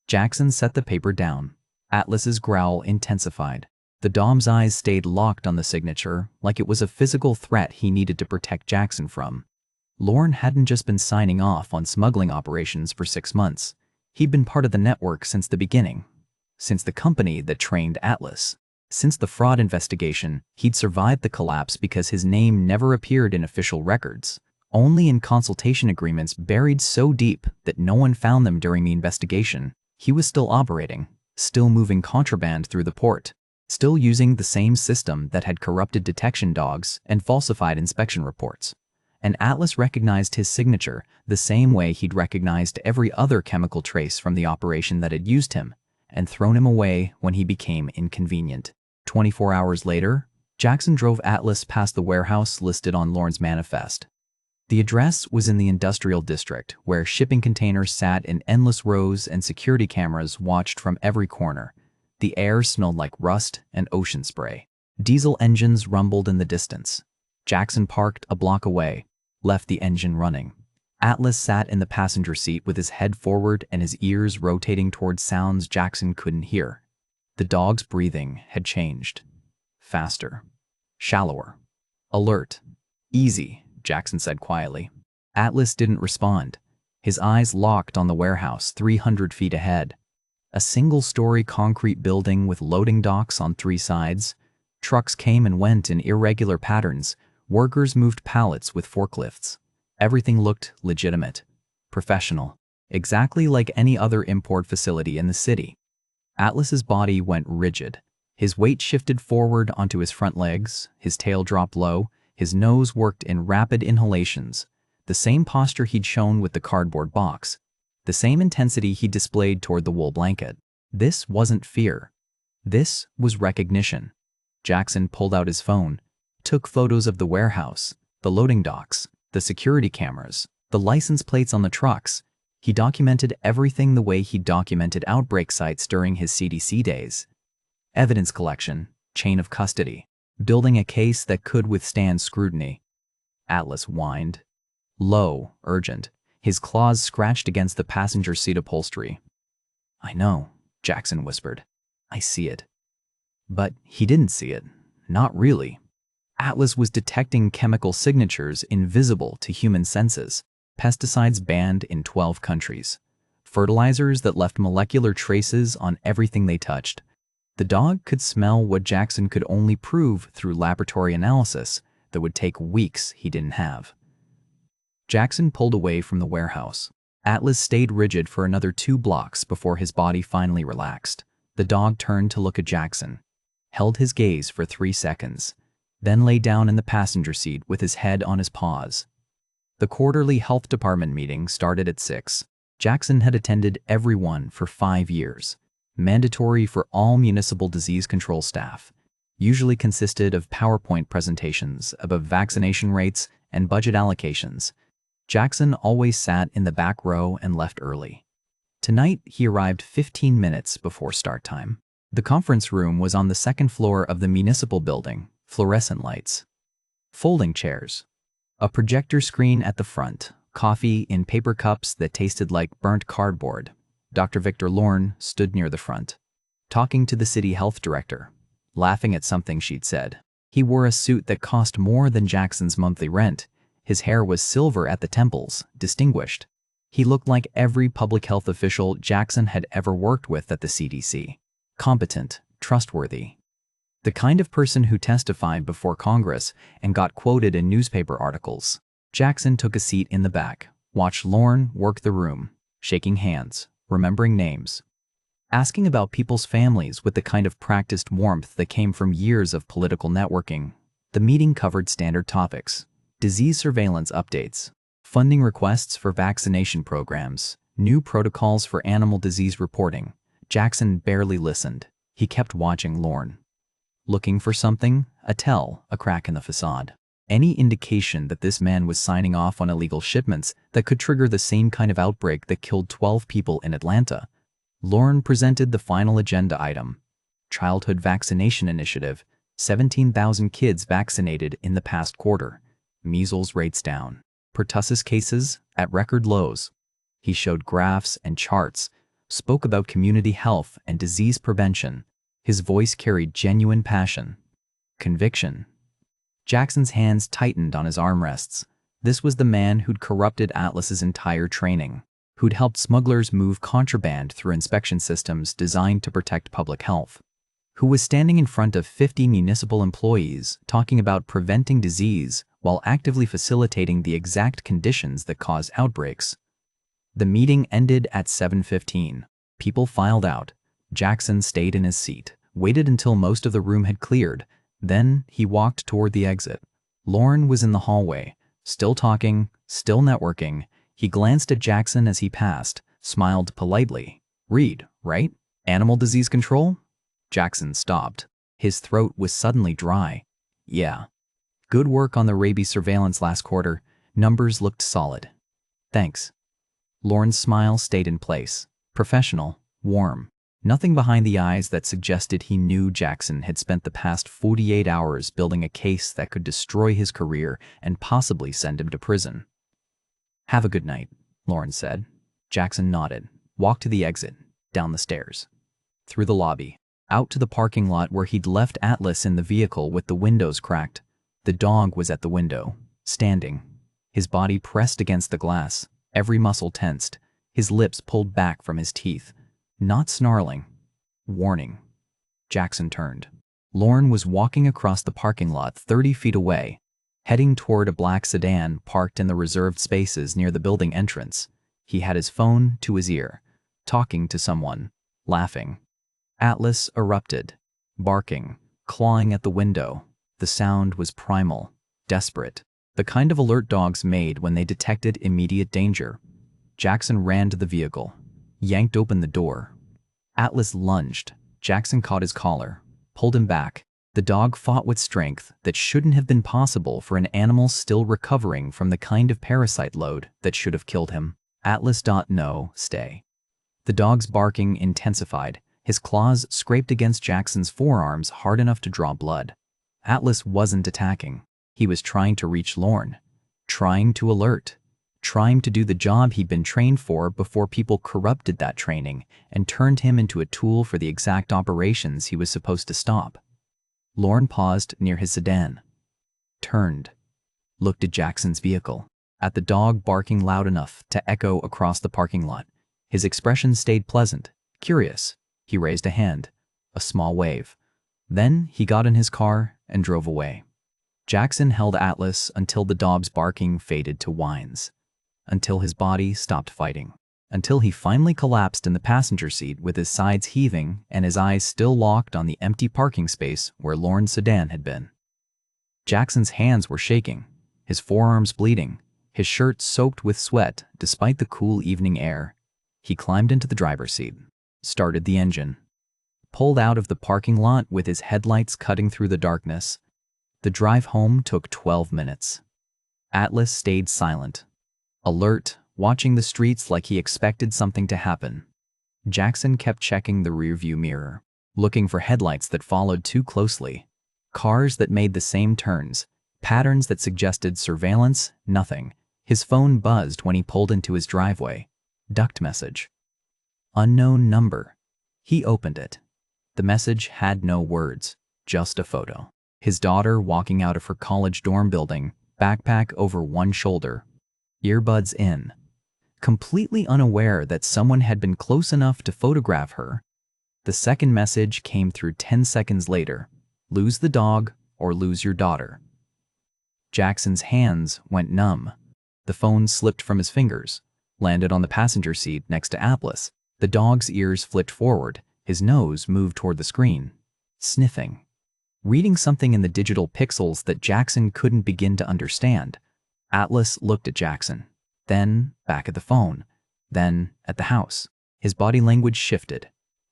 Jackson set the paper down. Atlas's growl intensified. The Dom's eyes stayed locked on the signature, like it was a physical threat he needed to protect Jackson from. Lorne hadn't just been signing off on smuggling operations for 6 months. He'd been part of the network since the beginning, since the company that trained Atlas. Since the fraud investigation, he'd survived the collapse because his name never appeared in official records, only in consultation agreements buried so deep that no one found them during the investigation. He was still operating, still moving contraband through the port, still using the same system that had corrupted detection dogs and falsified inspection reports. And Atlas recognized his signature the same way he'd recognized every other chemical trace from the operation that had used him and thrown him away when he became inconvenient. 24 hours later, Jackson drove Atlas past the warehouse listed on Lorne's manifest. The address was in the industrial district, where shipping containers sat in endless rows and security cameras watched from every corner. The air smelled like rust and ocean spray. Diesel engines rumbled in the distance. Jackson parked a block away, left the engine running. Atlas sat in the passenger seat with his head forward and his ears rotating towards sounds Jackson couldn't hear. The dog's breathing had changed. Faster. Shallower. Alert. Easy, Jackson said quietly. Atlas didn't respond. His eyes locked on the warehouse 300 feet ahead. A single-story concrete building with loading docks on 3 sides. Trucks came and went in irregular patterns. Workers moved pallets with forklifts. Everything looked legitimate, professional, exactly like any other import facility in the city. Atlas's body went rigid. His weight shifted forward onto his front legs, his tail dropped low, his nose worked in rapid inhalations, the same posture he'd shown with the cardboard box, the same intensity he displayed toward the wool blanket. This wasn't fear. This was recognition. Jackson pulled out his phone, took photos of the warehouse, the loading docks, the security cameras, the license plates on the trucks. He documented everything the way he documented outbreak sites during his CDC days. Evidence collection, chain of custody, building a case that could withstand scrutiny. Atlas whined. Low, urgent, his claws scratched against the passenger seat upholstery. "I know," Jackson whispered. "I see it." But he didn't see it. Not really. Atlas was detecting chemical signatures invisible to human senses, pesticides banned in 12 countries, fertilizers that left molecular traces on everything they touched. The dog could smell what Jackson could only prove through laboratory analysis that would take weeks he didn't have. Jackson pulled away from the warehouse. Atlas stayed rigid for another 2 blocks before his body finally relaxed. The dog turned to look at Jackson, held his gaze for 3 seconds, then lay down in the passenger seat with his head on his paws. The quarterly health department meeting started at 6. Jackson had attended every one for 5 years. Mandatory for all municipal disease control staff. Usually consisted of PowerPoint presentations about vaccination rates and budget allocations. Jackson always sat in the back row and left early. Tonight, he arrived 15 minutes before start time. The conference room was on the 2nd floor of the municipal building. Fluorescent lights. Folding chairs. A projector screen at the front. Coffee in paper cups that tasted like burnt cardboard. Dr. Victor Lorne stood near the front, talking to the city health director, laughing at something she'd said. He wore a suit that cost more than Jackson's monthly rent. His hair was silver at the temples, distinguished. He looked like every public health official Jackson had ever worked with at the CDC. Competent, trustworthy. The kind of person who testified before Congress and got quoted in newspaper articles. Jackson took a seat in the back, watched Lorne work the room, shaking hands, remembering names, asking about people's families with the kind of practiced warmth that came from years of political networking. The meeting covered standard topics: disease surveillance updates, funding requests for vaccination programs, new protocols for animal disease reporting. Jackson barely listened. He kept watching Lorne. Looking for something? A tell, a crack in the facade. Any indication that this man was signing off on illegal shipments that could trigger the same kind of outbreak that killed 12 people in Atlanta. Lorne presented the final agenda item. Childhood Vaccination Initiative. 17,000 kids vaccinated in the past quarter. Measles rates down. Pertussis cases at record lows. He showed graphs and charts, spoke about community health and disease prevention. His voice carried genuine passion. Conviction. Jackson's hands tightened on his armrests. This was the man who'd corrupted Atlas's entire training, who'd helped smugglers move contraband through inspection systems designed to protect public health, who was standing in front of 50 municipal employees talking about preventing disease while actively facilitating the exact conditions that cause outbreaks. The meeting ended at 7:15. People filed out. Jackson stayed in his seat, waited until most of the room had cleared. Then he walked toward the exit. Lorne was in the hallway, still talking, still networking. He glanced at Jackson as he passed, smiled politely. "Reid, right? Animal disease control?" Jackson stopped. His throat was suddenly dry. "Yeah. Good work on the rabies surveillance last quarter. Numbers looked solid." "Thanks." Lorne's smile stayed in place. Professional, warm. Nothing behind the eyes that suggested he knew Jackson had spent the past 48 hours building a case that could destroy his career and possibly send him to prison. "Have a good night," Lauren said. Jackson nodded, walked to the exit, down the stairs, through the lobby, out to the parking lot where he'd left Atlas in the vehicle with the windows cracked. The dog was at the window, standing, his body pressed against the glass, every muscle tensed, his lips pulled back from his teeth. Not snarling. Warning. Jackson turned. Lauren was walking across the parking lot 30 feet away, heading toward a black sedan parked in the reserved spaces near the building entrance. He had his phone to his ear, talking to someone, laughing. Atlas erupted, barking, clawing at the window. The sound was primal, desperate, the kind of alert dogs made when they detected immediate danger. Jackson ran to the vehicle, yanked open the door. Atlas lunged. Jackson caught his collar, pulled him back. The dog fought with strength that shouldn't have been possible for an animal still recovering from the kind of parasite load that should have killed him. Atlas. No, stay. The dog's barking intensified. His claws scraped against Jackson's forearms hard enough to draw blood. Atlas wasn't attacking. He was trying to reach Lauren, trying to alert, trying to do the job he'd been trained for before people corrupted that training and turned him into a tool for the exact operations he was supposed to stop. Lauren paused near his sedan, turned, looked at Jackson's vehicle, at the dog barking loud enough to echo across the parking lot. His expression stayed pleasant, curious. He raised a hand, a small wave. Then he got in his car and drove away. Jackson held Atlas until the dog's barking faded to whines, until his body stopped fighting, until he finally collapsed in the passenger seat with his sides heaving and his eyes still locked on the empty parking space where Lauren's sedan had been. Jackson's hands were shaking, his forearms bleeding, his shirt soaked with sweat despite the cool evening air. He climbed into the driver's seat, started the engine, pulled out of the parking lot with his headlights cutting through the darkness. The drive home took 12 minutes. Atlas stayed silent, alert, watching the streets like he expected something to happen. Jackson kept checking the rearview mirror, looking for headlights that followed too closely, cars that made the same turns, patterns that suggested surveillance. Nothing. His phone buzzed when he pulled into his driveway. Ducked message. Unknown number. He opened it. The message had no words, just a photo. His daughter walking out of her college dorm building, backpack over one shoulder, earbuds in, completely unaware that someone had been close enough to photograph her. The second message came through 10 seconds later. Lose the dog or lose your daughter. Jackson's hands went numb. The phone slipped from his fingers, landed on the passenger seat next to Atlas. The dog's ears flipped forward, his nose moved toward the screen, sniffing, reading something in the digital pixels that Jackson couldn't begin to understand. Atlas looked at Jackson, then back at the phone, then at the house. His body language shifted.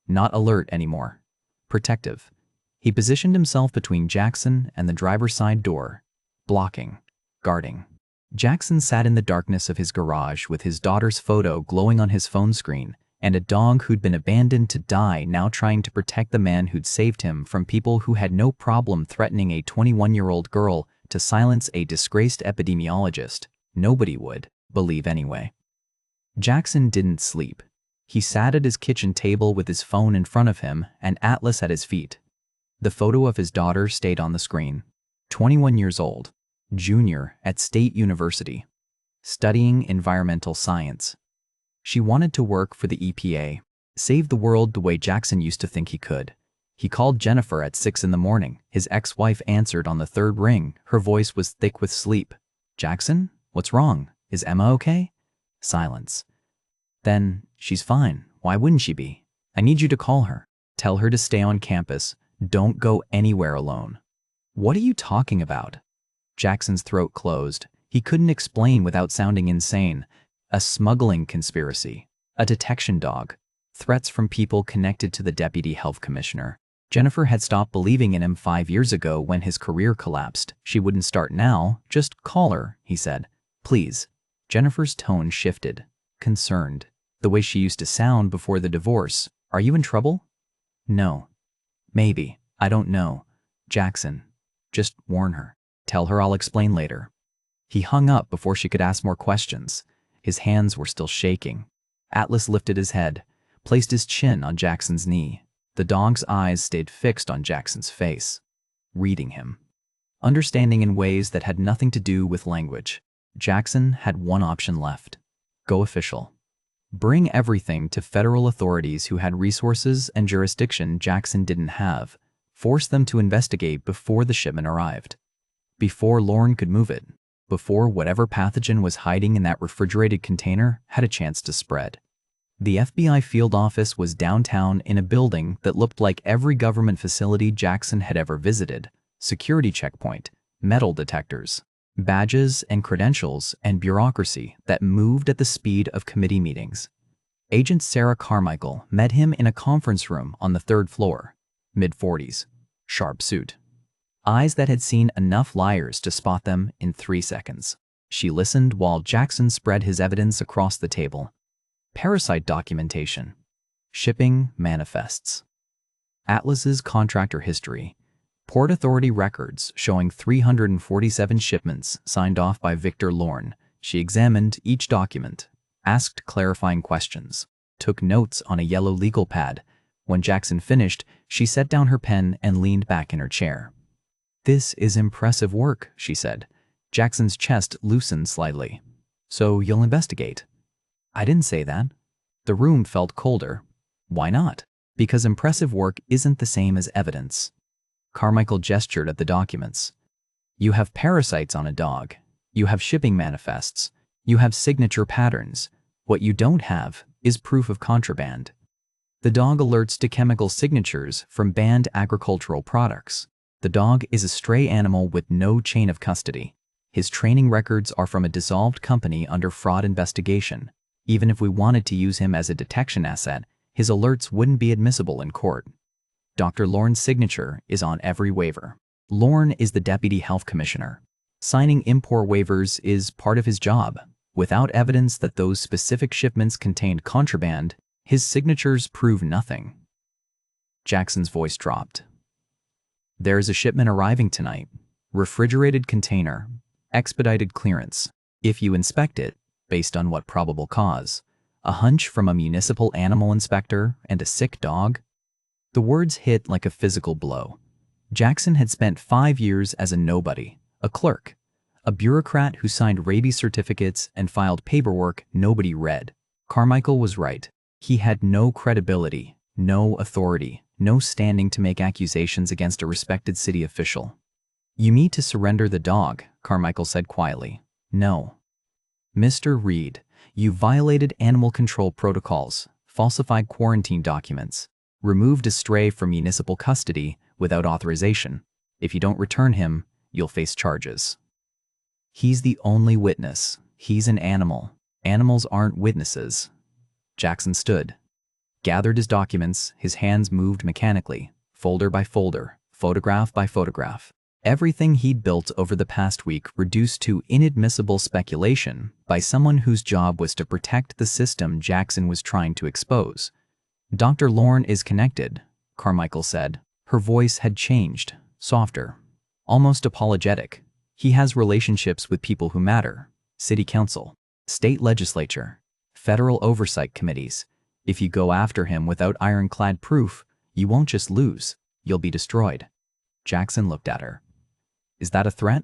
Not alert anymore. Protective. He positioned himself between Jackson and the driver's side door, blocking, guarding. Jackson sat in the darkness of his garage with his daughter's photo glowing on his phone screen, and a dog who'd been abandoned to die now trying to protect the man who'd saved him from people who had no problem threatening a 21-year-old girl to silence a disgraced epidemiologist. Nobody would believe anyway. Jackson didn't sleep. He sat at his kitchen table with his phone in front of him and Atlas at his feet. The photo of his daughter stayed on the screen. 21 years old, junior at State University, studying environmental science. She wanted to work for the EPA, save the world the way Jackson used to think he could. He called Jennifer at 6 in the morning. His ex-wife answered on the third ring. Her voice was thick with sleep. "Jackson, what's wrong? Is Emma okay?" Silence. Then, "She's fine. Why wouldn't she be? I need you to call her. Tell her to stay on campus. Don't go anywhere alone." "What are you talking about?" Jackson's throat closed. He couldn't explain without sounding insane. A smuggling conspiracy, a detection dog, threats from people connected to the deputy health commissioner. Jennifer had stopped believing in him 5 years ago when his career collapsed. She wouldn't start now. "Just call her," he said. "Please." Jennifer's tone shifted, concerned, the way she used to sound before the divorce. Are you in trouble? No. Maybe. I don't know. Jackson. Just warn her. Tell her I'll explain later. He hung up before she could ask more questions. His hands were still shaking. Atlas lifted his head, placed his chin on Jackson's knee. The dog's eyes stayed fixed on Jackson's face, reading him, understanding in ways that had nothing to do with language. Jackson had one option left. Go official. Bring everything to federal authorities who had resources and jurisdiction Jackson didn't have. Force them to investigate before the shipment arrived. Before Lauren could move it. Before whatever pathogen was hiding in that refrigerated container had a chance to spread. The FBI field office was downtown in a building that looked like every government facility Jackson had ever visited. Security checkpoint, metal detectors, badges and credentials, and bureaucracy that moved at the speed of committee meetings. Agent Sarah Carmichael met him in a conference room on the 3rd floor, mid-40s, sharp suit. Eyes that had seen enough liars to spot them in 3 seconds. She listened while Jackson spread his evidence across the table. Parasite documentation, shipping manifests, Atlas's contractor history, Port Authority records showing 347 shipments signed off by Victor Lorne. She examined each document, asked clarifying questions, took notes on a yellow legal pad. When Jackson finished, she set down her pen and leaned back in her chair. This is impressive work, she said. Jackson's chest loosened slightly. So you'll investigate? I didn't say that. The room felt colder. Why not? Because impressive work isn't the same as evidence. Carmichael gestured at the documents. You have parasites on a dog. You have shipping manifests. You have signature patterns. What you don't have is proof of contraband. The dog alerts to chemical signatures from banned agricultural products. The dog is a stray animal with no chain of custody. His training records are from a dissolved company under fraud investigation. Even if we wanted to use him as a detection asset, his alerts wouldn't be admissible in court. Dr. Lorne's signature is on every waiver. Lorne is the Deputy Health Commissioner. Signing import waivers is part of his job. Without evidence that those specific shipments contained contraband, his signatures prove nothing. Jackson's voice dropped. There is a shipment arriving tonight. Refrigerated container. Expedited clearance. If you inspect it, based on what probable cause? A hunch from a municipal animal inspector and a sick dog? The words hit like a physical blow. Jackson had spent 5 years as a nobody, a clerk, a bureaucrat who signed rabies certificates and filed paperwork nobody read. Carmichael was right. He had no credibility, no authority, no standing to make accusations against a respected city official. You need to surrender the dog, Carmichael said quietly. No. Mr. Reid, you violated animal control protocols, falsified quarantine documents, removed a stray from municipal custody without authorization. If you don't return him, you'll face charges. He's the only witness. He's an animal. Animals aren't witnesses. Jackson stood, gathered his documents, his hands moved mechanically, folder by folder, photograph by photograph. Everything he'd built over the past week reduced to inadmissible speculation by someone whose job was to protect the system Jackson was trying to expose. Dr. Lorne is connected, Carmichael said. Her voice had changed, softer, almost apologetic. He has relationships with people who matter. City council, state legislature, federal oversight committees. If you go after him without ironclad proof, you won't just lose, you'll be destroyed. Jackson looked at her. Is that a threat?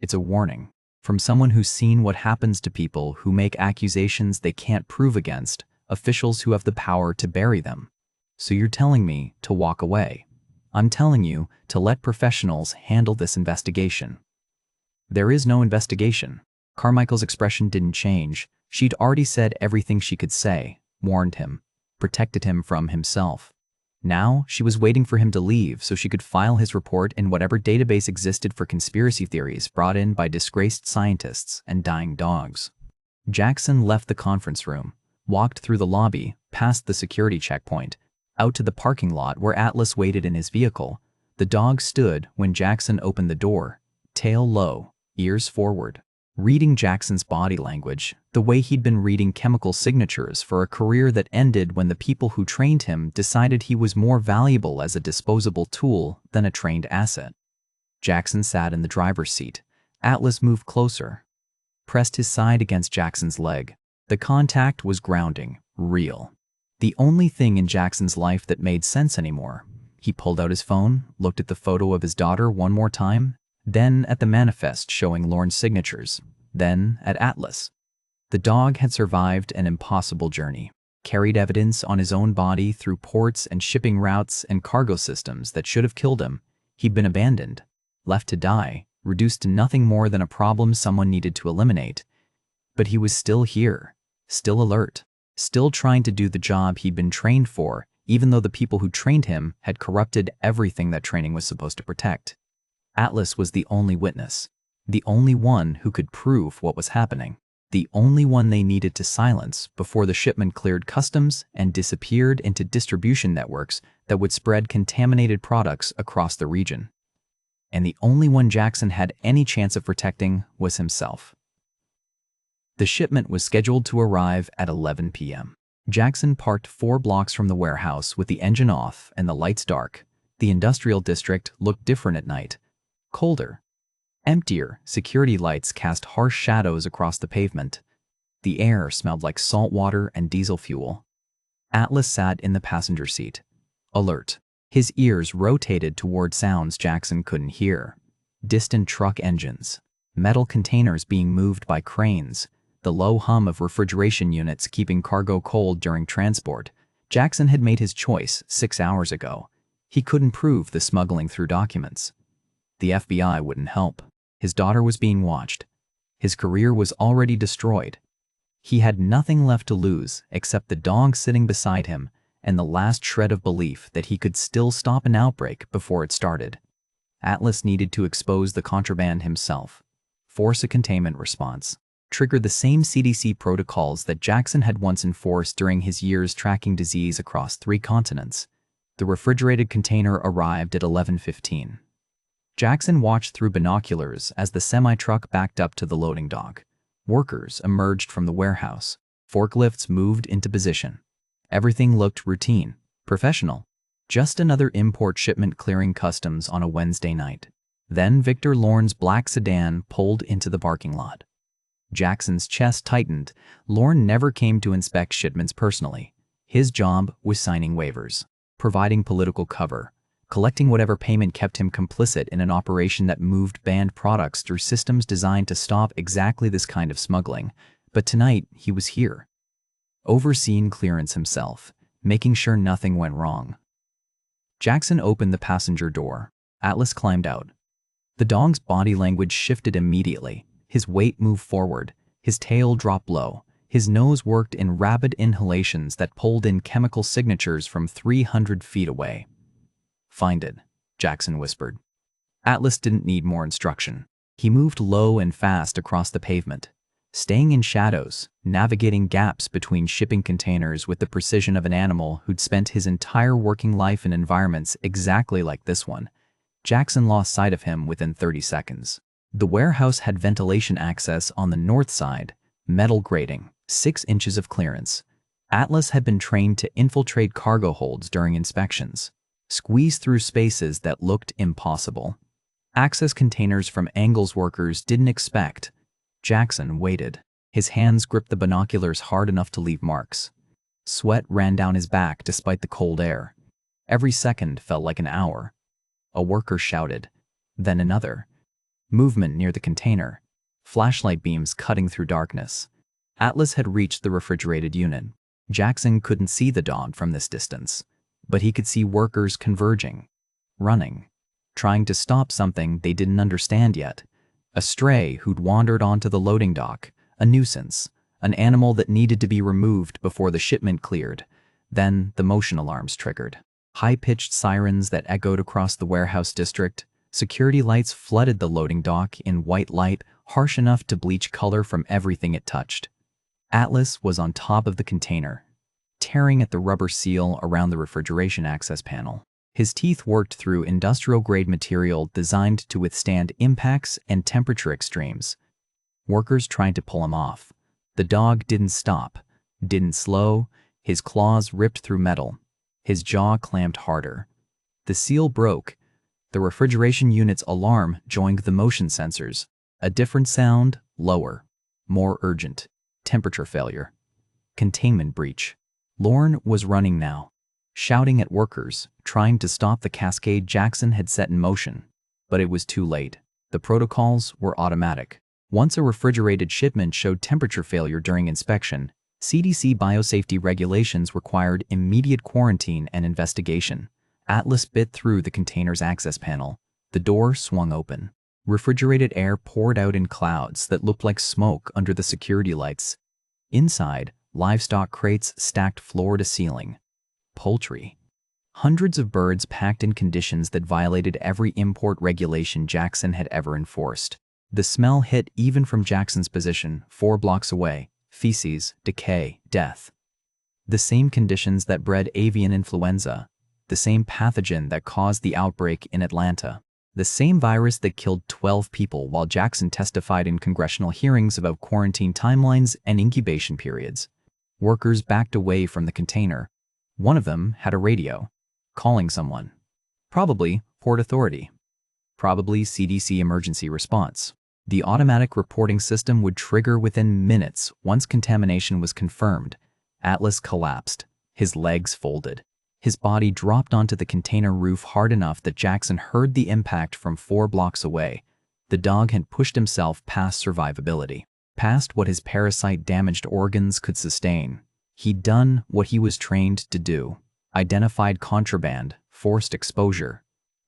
It's a warning. From someone who's seen what happens to people who make accusations they can't prove against, officials who have the power to bury them. So you're telling me to walk away. I'm telling you to let professionals handle this investigation. There is no investigation. Carmichael's expression didn't change. She'd already said everything she could say, warned him, protected him from himself. Now, she was waiting for him to leave so she could file his report in whatever database existed for conspiracy theories brought in by disgraced scientists and dying dogs. Jackson left the conference room, walked through the lobby, past the security checkpoint, out to the parking lot where Atlas waited in his vehicle. The dog stood when Jackson opened the door, tail low, ears forward. Reading Jackson's body language, the way he'd been reading chemical signatures for a career that ended when the people who trained him decided he was more valuable as a disposable tool than a trained asset. Jackson sat in the driver's seat. Atlas moved closer, pressed his side against Jackson's leg. The contact was grounding, real. The only thing in Jackson's life that made sense anymore. He pulled out his phone, looked at the photo of his daughter one more time, then at the manifest showing Lorne's signatures, then at Atlas. The dog had survived an impossible journey, carried evidence on his own body through ports and shipping routes and cargo systems that should have killed him. He'd been abandoned, left to die, reduced to nothing more than a problem someone needed to eliminate. But he was still here, still alert, still trying to do the job he'd been trained for, even though the people who trained him had corrupted everything that training was supposed to protect. Atlas was the only witness, the only one who could prove what was happening, the only one they needed to silence before the shipment cleared customs and disappeared into distribution networks that would spread contaminated products across the region. And the only one Jackson had any chance of protecting was himself. The shipment was scheduled to arrive at 11 p.m. Jackson parked 4 blocks from the warehouse with the engine off and the lights dark. The industrial district looked different at night. Colder, emptier, security lights cast harsh shadows across the pavement. The air smelled like salt water and diesel fuel. Atlas sat in the passenger seat, alert. His ears rotated toward sounds Jackson couldn't hear. Distant truck engines, metal containers being moved by cranes, the low hum of refrigeration units keeping cargo cold during transport. Jackson had made his choice 6 hours ago. He couldn't prove the smuggling through documents. The FBI wouldn't help. His daughter was being watched. His career was already destroyed. He had nothing left to lose except the dog sitting beside him and the last shred of belief that he could still stop an outbreak before it started. Atlas needed to expose the contraband himself, force a containment response, trigger the same CDC protocols that Jackson had once enforced during his years tracking disease across 3 continents. The refrigerated container arrived at 11:15. Jackson watched through binoculars as the semi-truck backed up to the loading dock. Workers emerged from the warehouse. Forklifts moved into position. Everything looked routine, professional. Just another import shipment clearing customs on a Wednesday night. Then Victor Lorne's black sedan pulled into the parking lot. Jackson's chest tightened. Lorne never came to inspect shipments personally. His job was signing waivers, providing political cover, collecting whatever payment kept him complicit in an operation that moved banned products through systems designed to stop exactly this kind of smuggling. But tonight, he was here, overseeing clearance himself, making sure nothing went wrong. Jackson opened the passenger door. Atlas climbed out. The dog's body language shifted immediately. His weight moved forward, his tail dropped low, his nose worked in rapid inhalations that pulled in chemical signatures from 300 feet away. "Find it," Jackson whispered. Atlas didn't need more instruction. He moved low and fast across the pavement, staying in shadows, navigating gaps between shipping containers with the precision of an animal who'd spent his entire working life in environments exactly like this one. Jackson lost sight of him within 30 seconds. The warehouse had ventilation access on the north side, metal grating, 6 inches of clearance. Atlas had been trained to infiltrate cargo holds during inspections, squeeze through spaces that looked impossible. Access containers from angles workers didn't expect. Jackson waited. His hands gripped the binoculars hard enough to leave marks. Sweat ran down his back despite the cold air. Every second felt like an hour. A worker shouted, then another. Movement near the container. Flashlight beams cutting through darkness. Atlas had reached the refrigerated unit. Jackson couldn't see the dog from this distance, but he could see workers converging, running, trying to stop something they didn't understand yet. A stray who'd wandered onto the loading dock, a nuisance, an animal that needed to be removed before the shipment cleared. Then the motion alarms triggered. High-pitched sirens that echoed across the warehouse district. Security lights flooded the loading dock in white light, harsh enough to bleach color from everything it touched. Atlas was on top of the container, tearing at the rubber seal around the refrigeration access panel. His teeth worked through industrial-grade material designed to withstand impacts and temperature extremes. Workers tried to pull him off. The dog didn't stop, didn't slow. His claws ripped through metal. His jaw clamped harder. The seal broke. The refrigeration unit's alarm joined the motion sensors. A different sound, lower, more urgent. Temperature failure. Containment breach. Lorne was running now, shouting at workers, trying to stop the cascade Jackson had set in motion. But it was too late. The protocols were automatic. Once a refrigerated shipment showed temperature failure during inspection, CDC biosafety regulations required immediate quarantine and investigation. Atlas bit through the container's access panel. The door swung open. Refrigerated air poured out in clouds that looked like smoke under the security lights. Inside, livestock crates stacked floor to ceiling. Poultry. Hundreds of birds packed in conditions that violated every import regulation Jackson had ever enforced. The smell hit even from Jackson's position, 4 blocks away. Feces, decay, death. The same conditions that bred avian influenza. The same pathogen that caused the outbreak in Atlanta. The same virus that killed 12 people while Jackson testified in congressional hearings about quarantine timelines and incubation periods. Workers backed away from the container. One of them had a radio, calling someone. Probably Port Authority. Probably CDC emergency response. The automatic reporting system would trigger within minutes once contamination was confirmed. Atlas collapsed. His legs folded. His body dropped onto the container roof hard enough that Jackson heard the impact from 4 blocks away. The dog had pushed himself past survivability, past what his parasite-damaged organs could sustain. He'd done what he was trained to do. Identified contraband, forced exposure.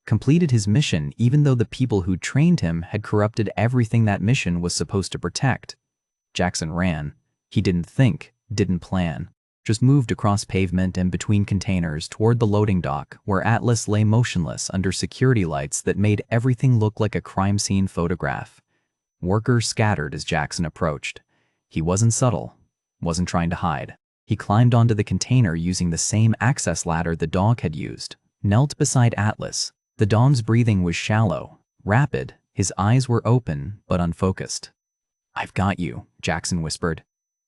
Completed his mission even though the people who trained him had corrupted everything that mission was supposed to protect. Jackson ran. He didn't think, didn't plan. Just moved across pavement and between containers toward the loading dock where Atlas lay motionless under security lights that made everything look like a crime scene photograph. Workers scattered as Jackson approached. He wasn't subtle, wasn't trying to hide. He climbed onto the container using the same access ladder the dog had used, knelt beside Atlas. The dog's breathing was shallow, rapid. His eyes were open but unfocused. "I've got you," Jackson whispered.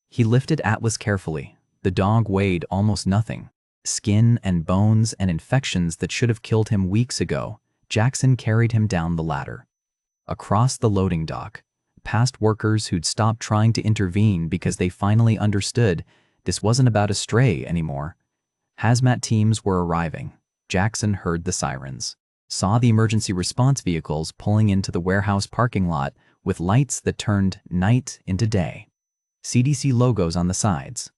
He lifted Atlas carefully. The dog weighed almost nothing. Skin and bones and infections that should have killed him weeks ago. Jackson carried him down the ladder. Across the loading dock, past workers who'd stopped trying to intervene because they finally understood this wasn't about a stray anymore. Hazmat teams were arriving. Jackson heard the sirens. Saw the emergency response vehicles pulling into the warehouse parking lot with lights that turned night into day. CDC logos on the sides.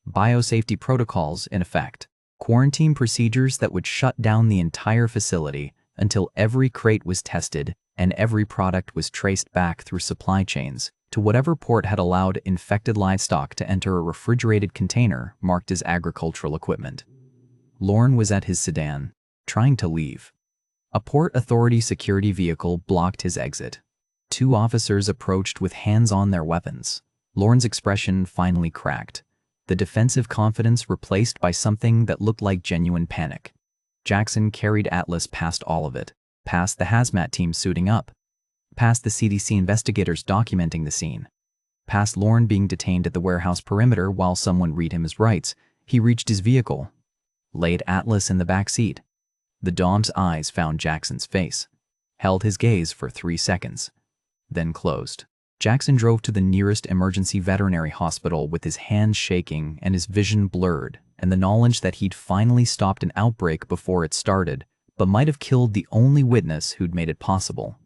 Biosafety protocols in effect. Quarantine procedures that would shut down the entire facility until every crate was tested and every product was traced back through supply chains to whatever port had allowed infected livestock to enter a refrigerated container marked as agricultural equipment. Lorne was at his sedan, trying to leave. A Port Authority security vehicle blocked his exit. 2 officers approached with hands on their weapons. Lorne's expression finally cracked. The defensive confidence replaced by something that looked like genuine panic. Jackson carried Atlas past all of it, past the hazmat team suiting up, past the CDC investigators documenting the scene, past Lorne being detained at the warehouse perimeter while someone read him his rights. He reached his vehicle, laid Atlas in the back seat. The dog's eyes found Jackson's face, held his gaze for 3 seconds, then closed. Jackson drove to the nearest emergency veterinary hospital with his hands shaking and his vision blurred, and the knowledge that he'd finally stopped an outbreak before it started, but might have killed the only witness who'd made it possible.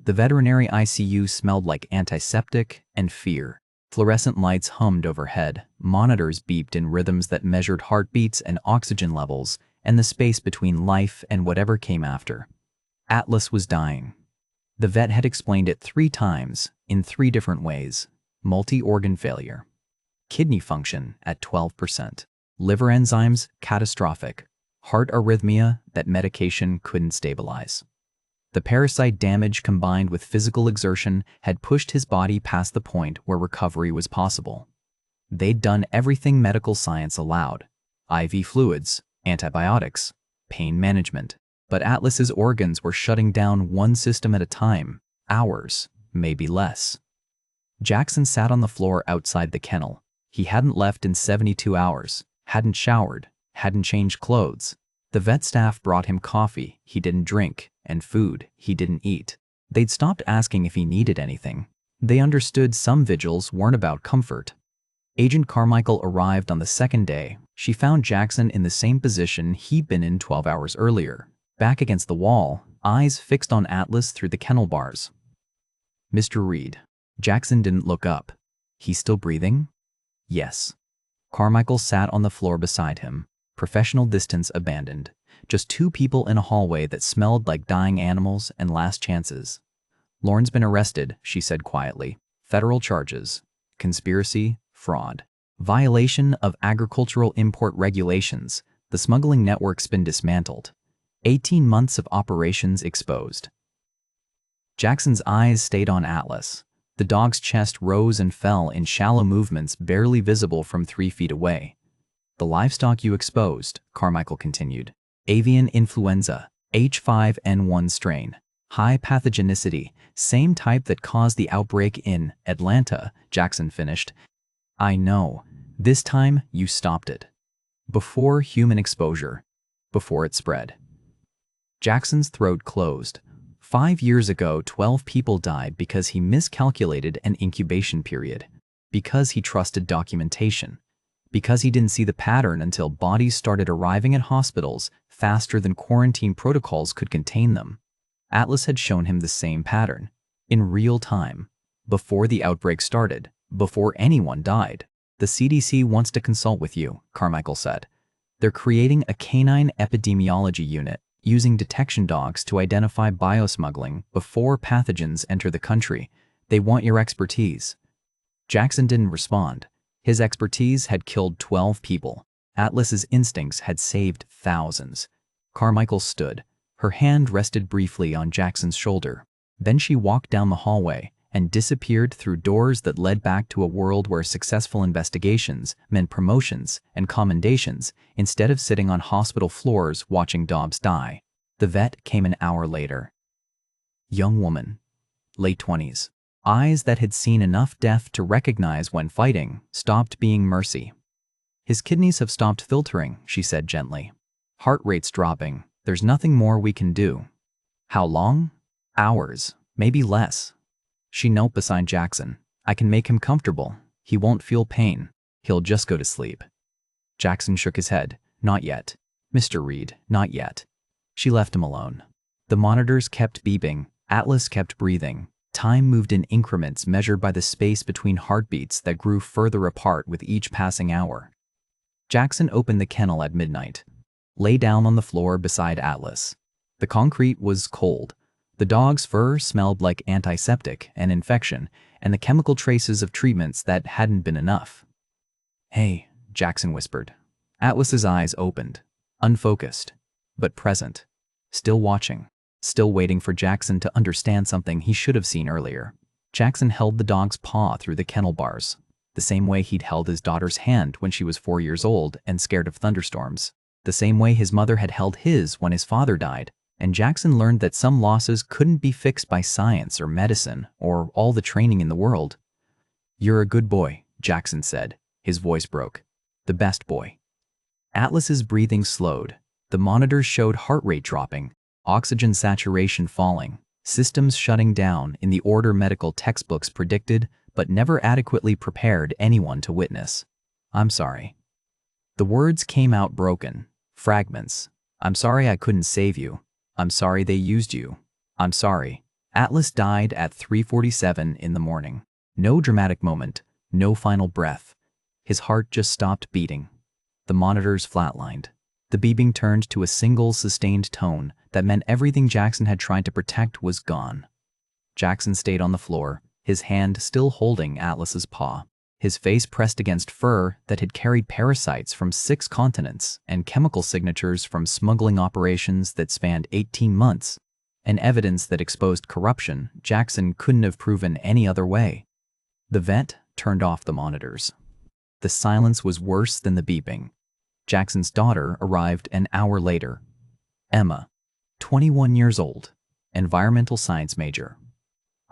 The veterinary ICU smelled like antiseptic and fear. Fluorescent lights hummed overhead, monitors beeped in rhythms that measured heartbeats and oxygen levels, and the space between life and whatever came after. Atlas was dying. The vet had explained it 3 times, in 3 different ways. Multi-organ failure. Kidney function at 12%. Liver enzymes catastrophic. Heart arrhythmia that medication couldn't stabilize. The parasite damage combined with physical exertion had pushed his body past the point where recovery was possible. They'd done everything medical science allowed. IV fluids, antibiotics, pain management. But Atlas's organs were shutting down one system at a time, hours, maybe less. Jackson sat on the floor outside the kennel. He hadn't left in 72 hours, hadn't showered, hadn't changed clothes. The vet staff brought him coffee he didn't drink and food he didn't eat. They'd stopped asking if he needed anything. They understood some vigils weren't about comfort. Agent Carmichael arrived on the second day. She found Jackson in the same position he'd been in 12 hours earlier, back against the wall, eyes fixed on Atlas through the kennel bars. "Mr. Reid." Jackson didn't look up. "He's still breathing?" "Yes." Carmichael sat on the floor beside him, professional distance abandoned. Just two people in a hallway that smelled like dying animals and last chances. "Lorne's been arrested," she said quietly. "Federal charges. Conspiracy, fraud, violation of agricultural import regulations. The smuggling network's been dismantled. 18 months of operations exposed." Jackson's eyes stayed on Atlas. The dog's chest rose and fell in shallow movements barely visible from 3 feet away. "The livestock you exposed," Carmichael continued. "Avian influenza, H5N1 strain. High pathogenicity, same type that caused the outbreak in Atlanta," Jackson finished. "I know. This time you stopped it. Before human exposure. Before it spread." Jackson's throat closed. 5 years ago, 12 people died because he miscalculated an incubation period, because he trusted documentation, because he didn't see the pattern until bodies started arriving at hospitals faster than quarantine protocols could contain them. Atlas had shown him the same pattern, in real time, before the outbreak started, before anyone died. "The CDC wants to consult with you," Carmichael said. "They're creating a canine epidemiology unit, using detection dogs to identify biosmuggling before pathogens enter the country. They want your expertise." Jackson didn't respond. His expertise had killed 12 people. Atlas's instincts had saved thousands. Carmichael stood. Her hand rested briefly on Jackson's shoulder. Then she walked down the hallway and disappeared through doors that led back to a world where successful investigations meant promotions and commendations instead of sitting on hospital floors watching dogs die. The vet came an hour later. Young woman, late 20s. Eyes that had seen enough death to recognize when fighting stopped being mercy. "His kidneys have stopped filtering," she said gently. "Heart rate's dropping. There's nothing more we can do." "How long?" "Hours, maybe less." She knelt beside Jackson. "I can make him comfortable. He won't feel pain. He'll just go to sleep." Jackson shook his head. "Not yet. Mr. Reid, not yet." She left him alone. The monitors kept beeping. Atlas kept breathing. Time moved in increments measured by the space between heartbeats that grew further apart with each passing hour. Jackson opened the kennel at midnight. Lay down on the floor beside Atlas. The concrete was cold. The dog's fur smelled like antiseptic and infection, and the chemical traces of treatments that hadn't been enough. "Hey," Jackson whispered. Atlas's eyes opened, unfocused, but present, still watching, still waiting for Jackson to understand something he should have seen earlier. Jackson held the dog's paw through the kennel bars, the same way he'd held his daughter's hand when she was 4 years old and scared of thunderstorms, the same way his mother had held his when his father died. And Jackson learned that some losses couldn't be fixed by science or medicine or all the training in the world. "You're a good boy," Jackson said. His voice broke. "The best boy." Atlas's breathing slowed. The monitors showed heart rate dropping, oxygen saturation falling, systems shutting down in the order medical textbooks predicted but never adequately prepared anyone to witness. "I'm sorry." The words came out broken, fragments. "I'm sorry I couldn't save you. I'm sorry they used you. I'm sorry." Atlas died at 3:47 in the morning. No dramatic moment, no final breath. His heart just stopped beating. The monitors flatlined. The beeping turned to a single sustained tone that meant everything Jackson had tried to protect was gone. Jackson stayed on the floor, his hand still holding Atlas's paw, his face pressed against fur that had carried parasites from 6 continents and chemical signatures from smuggling operations that spanned 18 months, and evidence that exposed corruption Jackson couldn't have proven any other way. The vet turned off the monitors. The silence was worse than the beeping. Jackson's daughter arrived an hour later. Emma, 21 years old, environmental science major.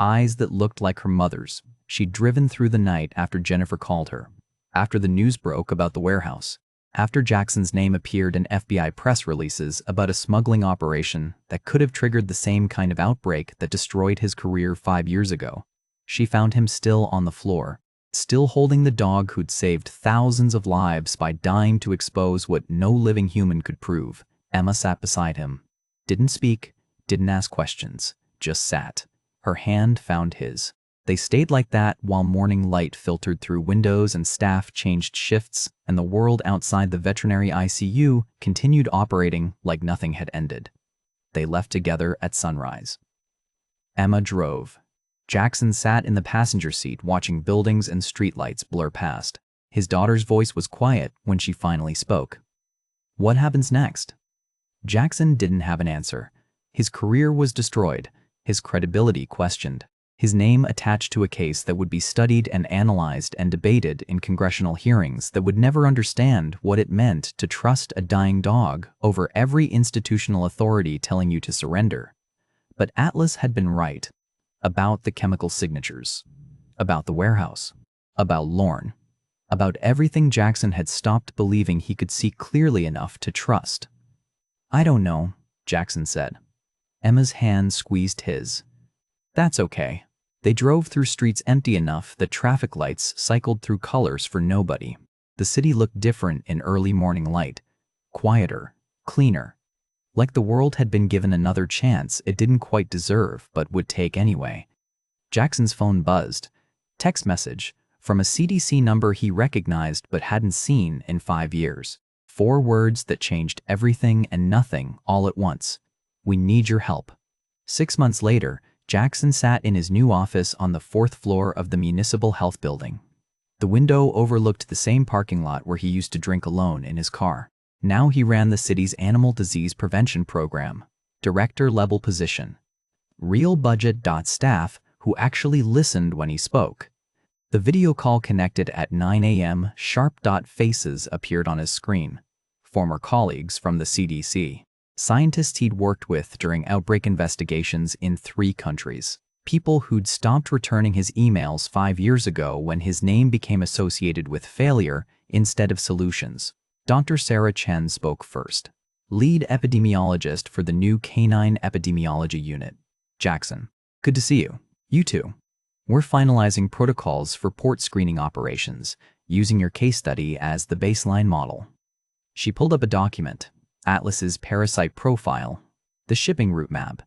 Eyes that looked like her mother's. She'd driven through the night after Jennifer called her, after the news broke about the warehouse, after Jackson's name appeared in FBI press releases about a smuggling operation that could have triggered the same kind of outbreak that destroyed his career 5 years ago. She found him still on the floor, still holding the dog who'd saved thousands of lives by dying to expose what no living human could prove. Emma sat beside him. Didn't speak, didn't ask questions, just sat. Her hand found his. They stayed like that while morning light filtered through windows and staff changed shifts, and the world outside the veterinary ICU continued operating like nothing had ended. They left together at sunrise. Emma drove. Jackson sat in the passenger seat watching buildings and streetlights blur past. His daughter's voice was quiet when she finally spoke. What happens next? Jackson didn't have an answer. His career was destroyed, his credibility questioned, his name attached to a case that would be studied and analyzed and debated in congressional hearings that would never understand what it meant to trust a dying dog over every institutional authority telling you to surrender. But Atlas had been right. About the chemical signatures, about the warehouse, about Lorne, about everything Jackson had stopped believing he could see clearly enough to trust. I don't know, Jackson said. Emma's hand squeezed his. That's okay. They drove through streets empty enough that traffic lights cycled through colors for nobody. The city looked different in early morning light, quieter, cleaner. Like the world had been given another chance it didn't quite deserve but would take anyway. Jackson's phone buzzed. Text message from a CDC number he recognized but hadn't seen in 5 years. 4 words that changed everything and nothing all at once. We need your help. 6 months later, Jackson sat in his new office on the 4th floor of the Municipal Health Building. The window overlooked the same parking lot where he used to drink alone in his car. Now he ran the city's animal disease prevention program, director-level position. Real budget. Staff who actually listened when he spoke. The video call connected at 9 a.m. sharp. Faces appeared on his screen. Former colleagues from the CDC. Scientists he'd worked with during outbreak investigations in 3 countries. People who'd stopped returning his emails 5 years ago when his name became associated with failure instead of solutions. Dr. Sarah Chen spoke first, lead epidemiologist for the new Canine Epidemiology Unit. Jackson, good to see you. You too. We're finalizing protocols for port screening operations, using your case study as the baseline model. She pulled up a document, Atlas's parasite profile, the shipping route map,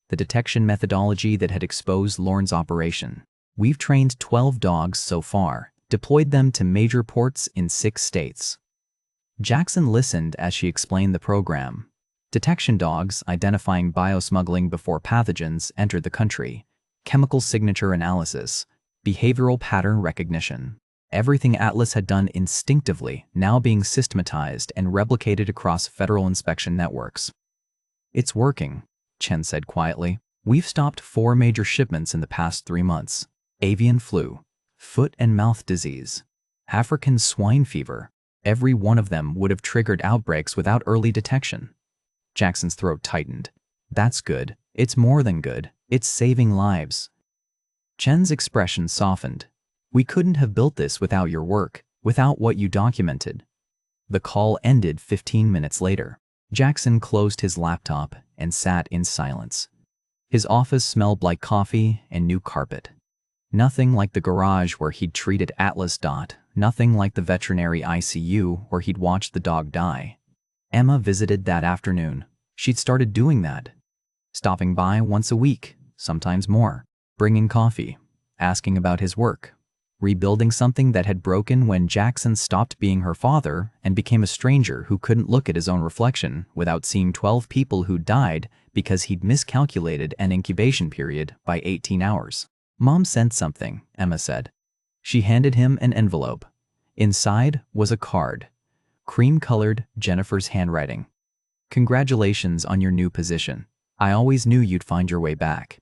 the detection methodology that had exposed Lorne's operation. We've trained 12 dogs so far, deployed them to major ports in 6 states. Jackson listened as she explained the program. Detection dogs identifying biosmuggling before pathogens entered the country, chemical signature analysis, behavioral pattern recognition. Everything Atlas had done instinctively now being systematized and replicated across federal inspection networks. It's working, Chen said quietly. We've stopped 4 major shipments in the past 3 months. Avian flu, foot and mouth disease, African swine fever. Every one of them would have triggered outbreaks without early detection. Jackson's throat tightened. That's good. It's more than good. It's saving lives. Chen's expression softened. We couldn't have built this without your work, without what you documented. The call ended 15 minutes later. Jackson closed his laptop and sat in silence. His office smelled like coffee and new carpet. Nothing like the garage where he'd treated Atlas. Nothing like the veterinary ICU where he'd watched the dog die. Emma visited that afternoon. She'd started doing that. Stopping by once a week, sometimes more. Bringing coffee. Asking about his work. Rebuilding something that had broken when Jackson stopped being her father and became a stranger who couldn't look at his own reflection without seeing 12 people who died because he'd miscalculated an incubation period by 18 hours. Mom sent something, Emma said. She handed him an envelope. Inside was a card. Cream-colored, Jennifer's handwriting. Congratulations on your new position. I always knew you'd find your way back.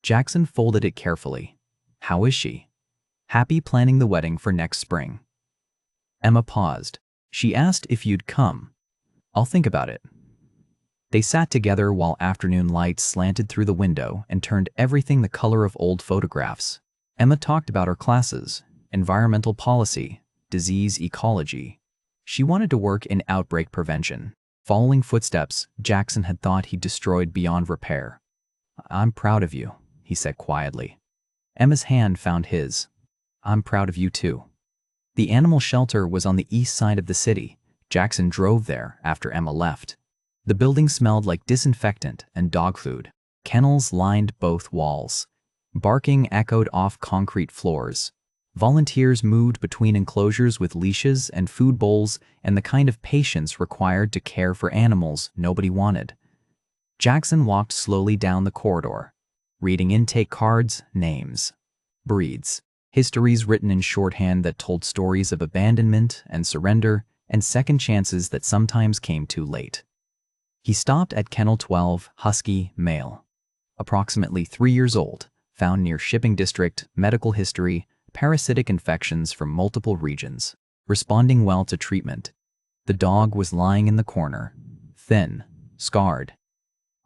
Jackson folded it carefully. How is she? Happy planning the wedding for next spring. Emma paused. She asked if you'd come. I'll think about it. They sat together while afternoon light slanted through the window and turned everything the color of old photographs. Emma talked about her classes, environmental policy, disease ecology. She wanted to work in outbreak prevention. Following footsteps Jackson had thought he'd destroyed beyond repair. "I'm proud of you," he said quietly. Emma's hand found his. "I'm proud of you too." The animal shelter was on the east side of the city. Jackson drove there after Emma left. The building smelled like disinfectant and dog food. Kennels lined both walls. Barking echoed off concrete floors. Volunteers moved between enclosures with leashes and food bowls and the kind of patience required to care for animals nobody wanted. Jackson walked slowly down the corridor, reading intake cards, names, breeds, histories written in shorthand that told stories of abandonment and surrender and second chances that sometimes came too late. He stopped at Kennel 12, Husky, male. Approximately 3 years old, found near shipping district, medical history, parasitic infections from multiple regions, responding well to treatment. The dog was lying in the corner, thin, scarred.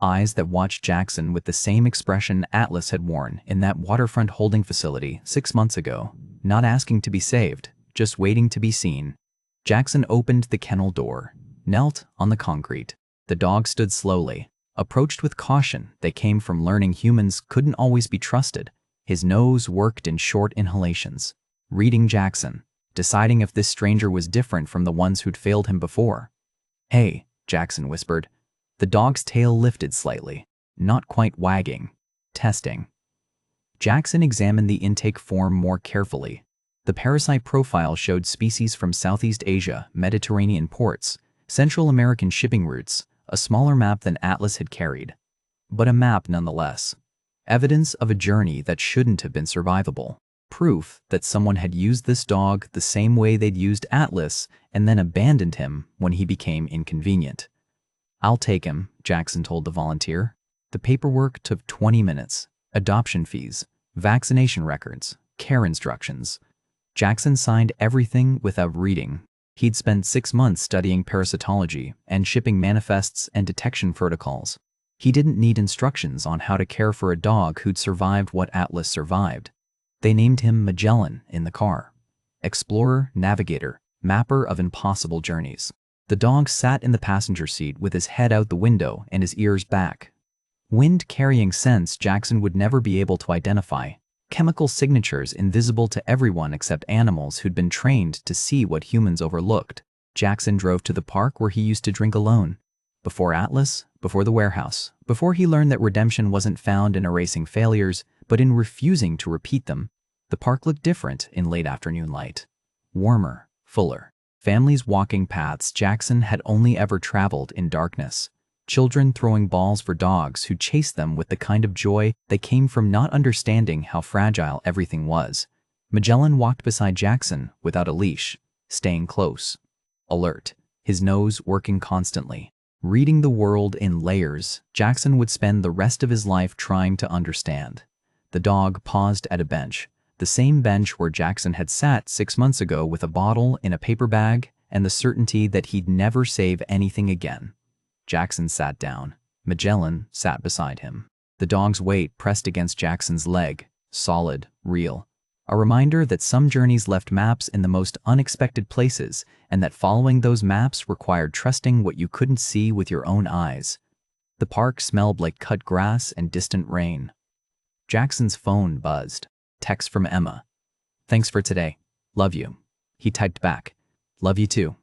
Eyes that watched Jackson with the same expression Atlas had worn in that waterfront holding facility 6 months ago, not asking to be saved, just waiting to be seen. Jackson opened the kennel door, knelt on the concrete. The dog stood slowly, approached with caution that came from learning humans couldn't always be trusted. His nose worked in short inhalations, reading Jackson, deciding if this stranger was different from the ones who'd failed him before. "Hey," Jackson whispered. The dog's tail lifted slightly, not quite wagging. "Testing." Jackson examined the intake form more carefully. The parasite profile showed species from Southeast Asia, Mediterranean ports, Central American shipping routes, a smaller map than Atlas had carried. But a map nonetheless. Evidence of a journey that shouldn't have been survivable. Proof that someone had used this dog the same way they'd used Atlas and then abandoned him when he became inconvenient. "I'll take him," Jackson told the volunteer. The paperwork took 20 minutes. Adoption fees, vaccination records, care instructions. Jackson signed everything without reading. He'd spent 6 months studying parasitology and shipping manifests and detection protocols. He didn't need instructions on how to care for a dog who'd survived what Atlas survived. They named him Magellan in the car. Explorer, navigator, mapper of impossible journeys. The dog sat in the passenger seat with his head out the window and his ears back. Wind-carrying scents Jackson would never be able to identify. Chemical signatures invisible to everyone except animals who'd been trained to see what humans overlooked. Jackson drove to the park where he used to drink alone. Before Atlas, before the warehouse, before he learned that redemption wasn't found in erasing failures, but in refusing to repeat them, the park looked different in late afternoon light. Warmer, fuller. Families walking paths Jackson had only ever traveled in darkness. Children throwing balls for dogs who chased them with the kind of joy that came from not understanding how fragile everything was. Magellan walked beside Jackson without a leash, staying close. Alert, his nose working constantly. Reading the world in layers, Jackson would spend the rest of his life trying to understand. The dog paused at a bench, the same bench where Jackson had sat 6 months ago with a bottle in a paper bag and the certainty that he'd never save anything again. Jackson sat down. Magellan sat beside him. The dog's weight pressed against Jackson's leg, solid, real. A reminder that some journeys left maps in the most unexpected places and that following those maps required trusting what you couldn't see with your own eyes. The park smelled like cut grass and distant rain. Jackson's phone buzzed. Text from Emma. "Thanks for today. Love you." He typed back. "Love you too."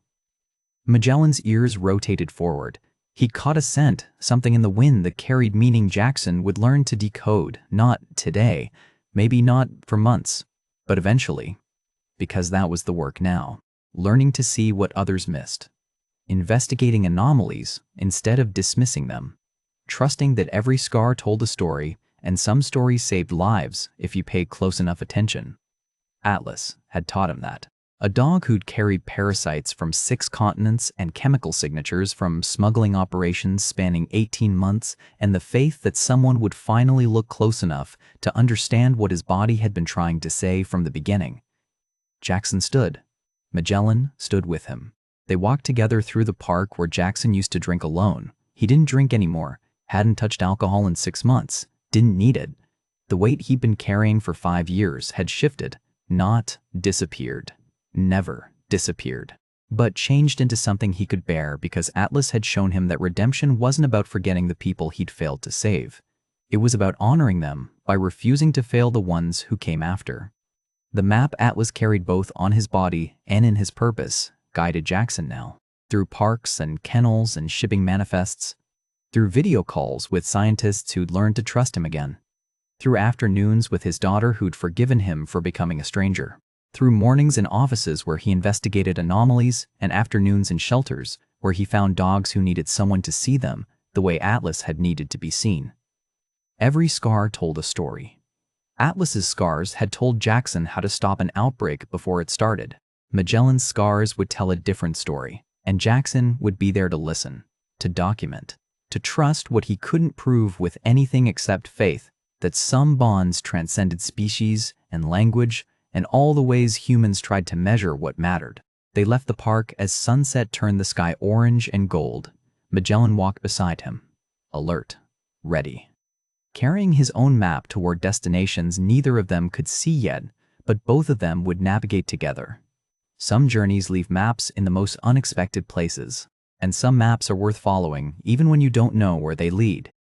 Magellan's ears rotated forward. He caught a scent, something in the wind that carried meaning Jackson would learn to decode, not today, maybe not for months, but eventually. Because that was the work now. Learning to see what others missed. Investigating anomalies instead of dismissing them. Trusting that every scar told a story, and some stories saved lives if you paid close enough attention. Atlas had taught him that. A dog who'd carried parasites from 6 continents and chemical signatures from smuggling operations spanning 18 months, and the faith that someone would finally look close enough to understand what his body had been trying to say from the beginning. Jackson stood. Magellan stood with him. They walked together through the park where Jackson used to drink alone. He didn't drink anymore, hadn't touched alcohol in 6 months, didn't need it. The weight he'd been carrying for 5 years had shifted, not disappeared. Never disappeared. But changed into something he could bear because Atlas had shown him that redemption wasn't about forgetting the people he'd failed to save. It was about honoring them by refusing to fail the ones who came after. The map Atlas carried both on his body and in his purpose guided Jackson now, through parks and kennels and shipping manifests, through video calls with scientists who'd learned to trust him again, through afternoons with his daughter who'd forgiven him for becoming a stranger, through mornings in offices where he investigated anomalies and afternoons in shelters where he found dogs who needed someone to see them the way Atlas had needed to be seen. Every scar told a story. Atlas's scars had told Jackson how to stop an outbreak before it started. Magellan's scars would tell a different story, and Jackson would be there to listen, to document, to trust what he couldn't prove with anything except faith that some bonds transcended species and language and all the ways humans tried to measure what mattered. They left the park as sunset turned the sky orange and gold. Magellan walked beside him, alert, ready, carrying his own map toward destinations neither of them could see yet, but both of them would navigate together. Some journeys leave maps in the most unexpected places, and some maps are worth following even when you don't know where they lead.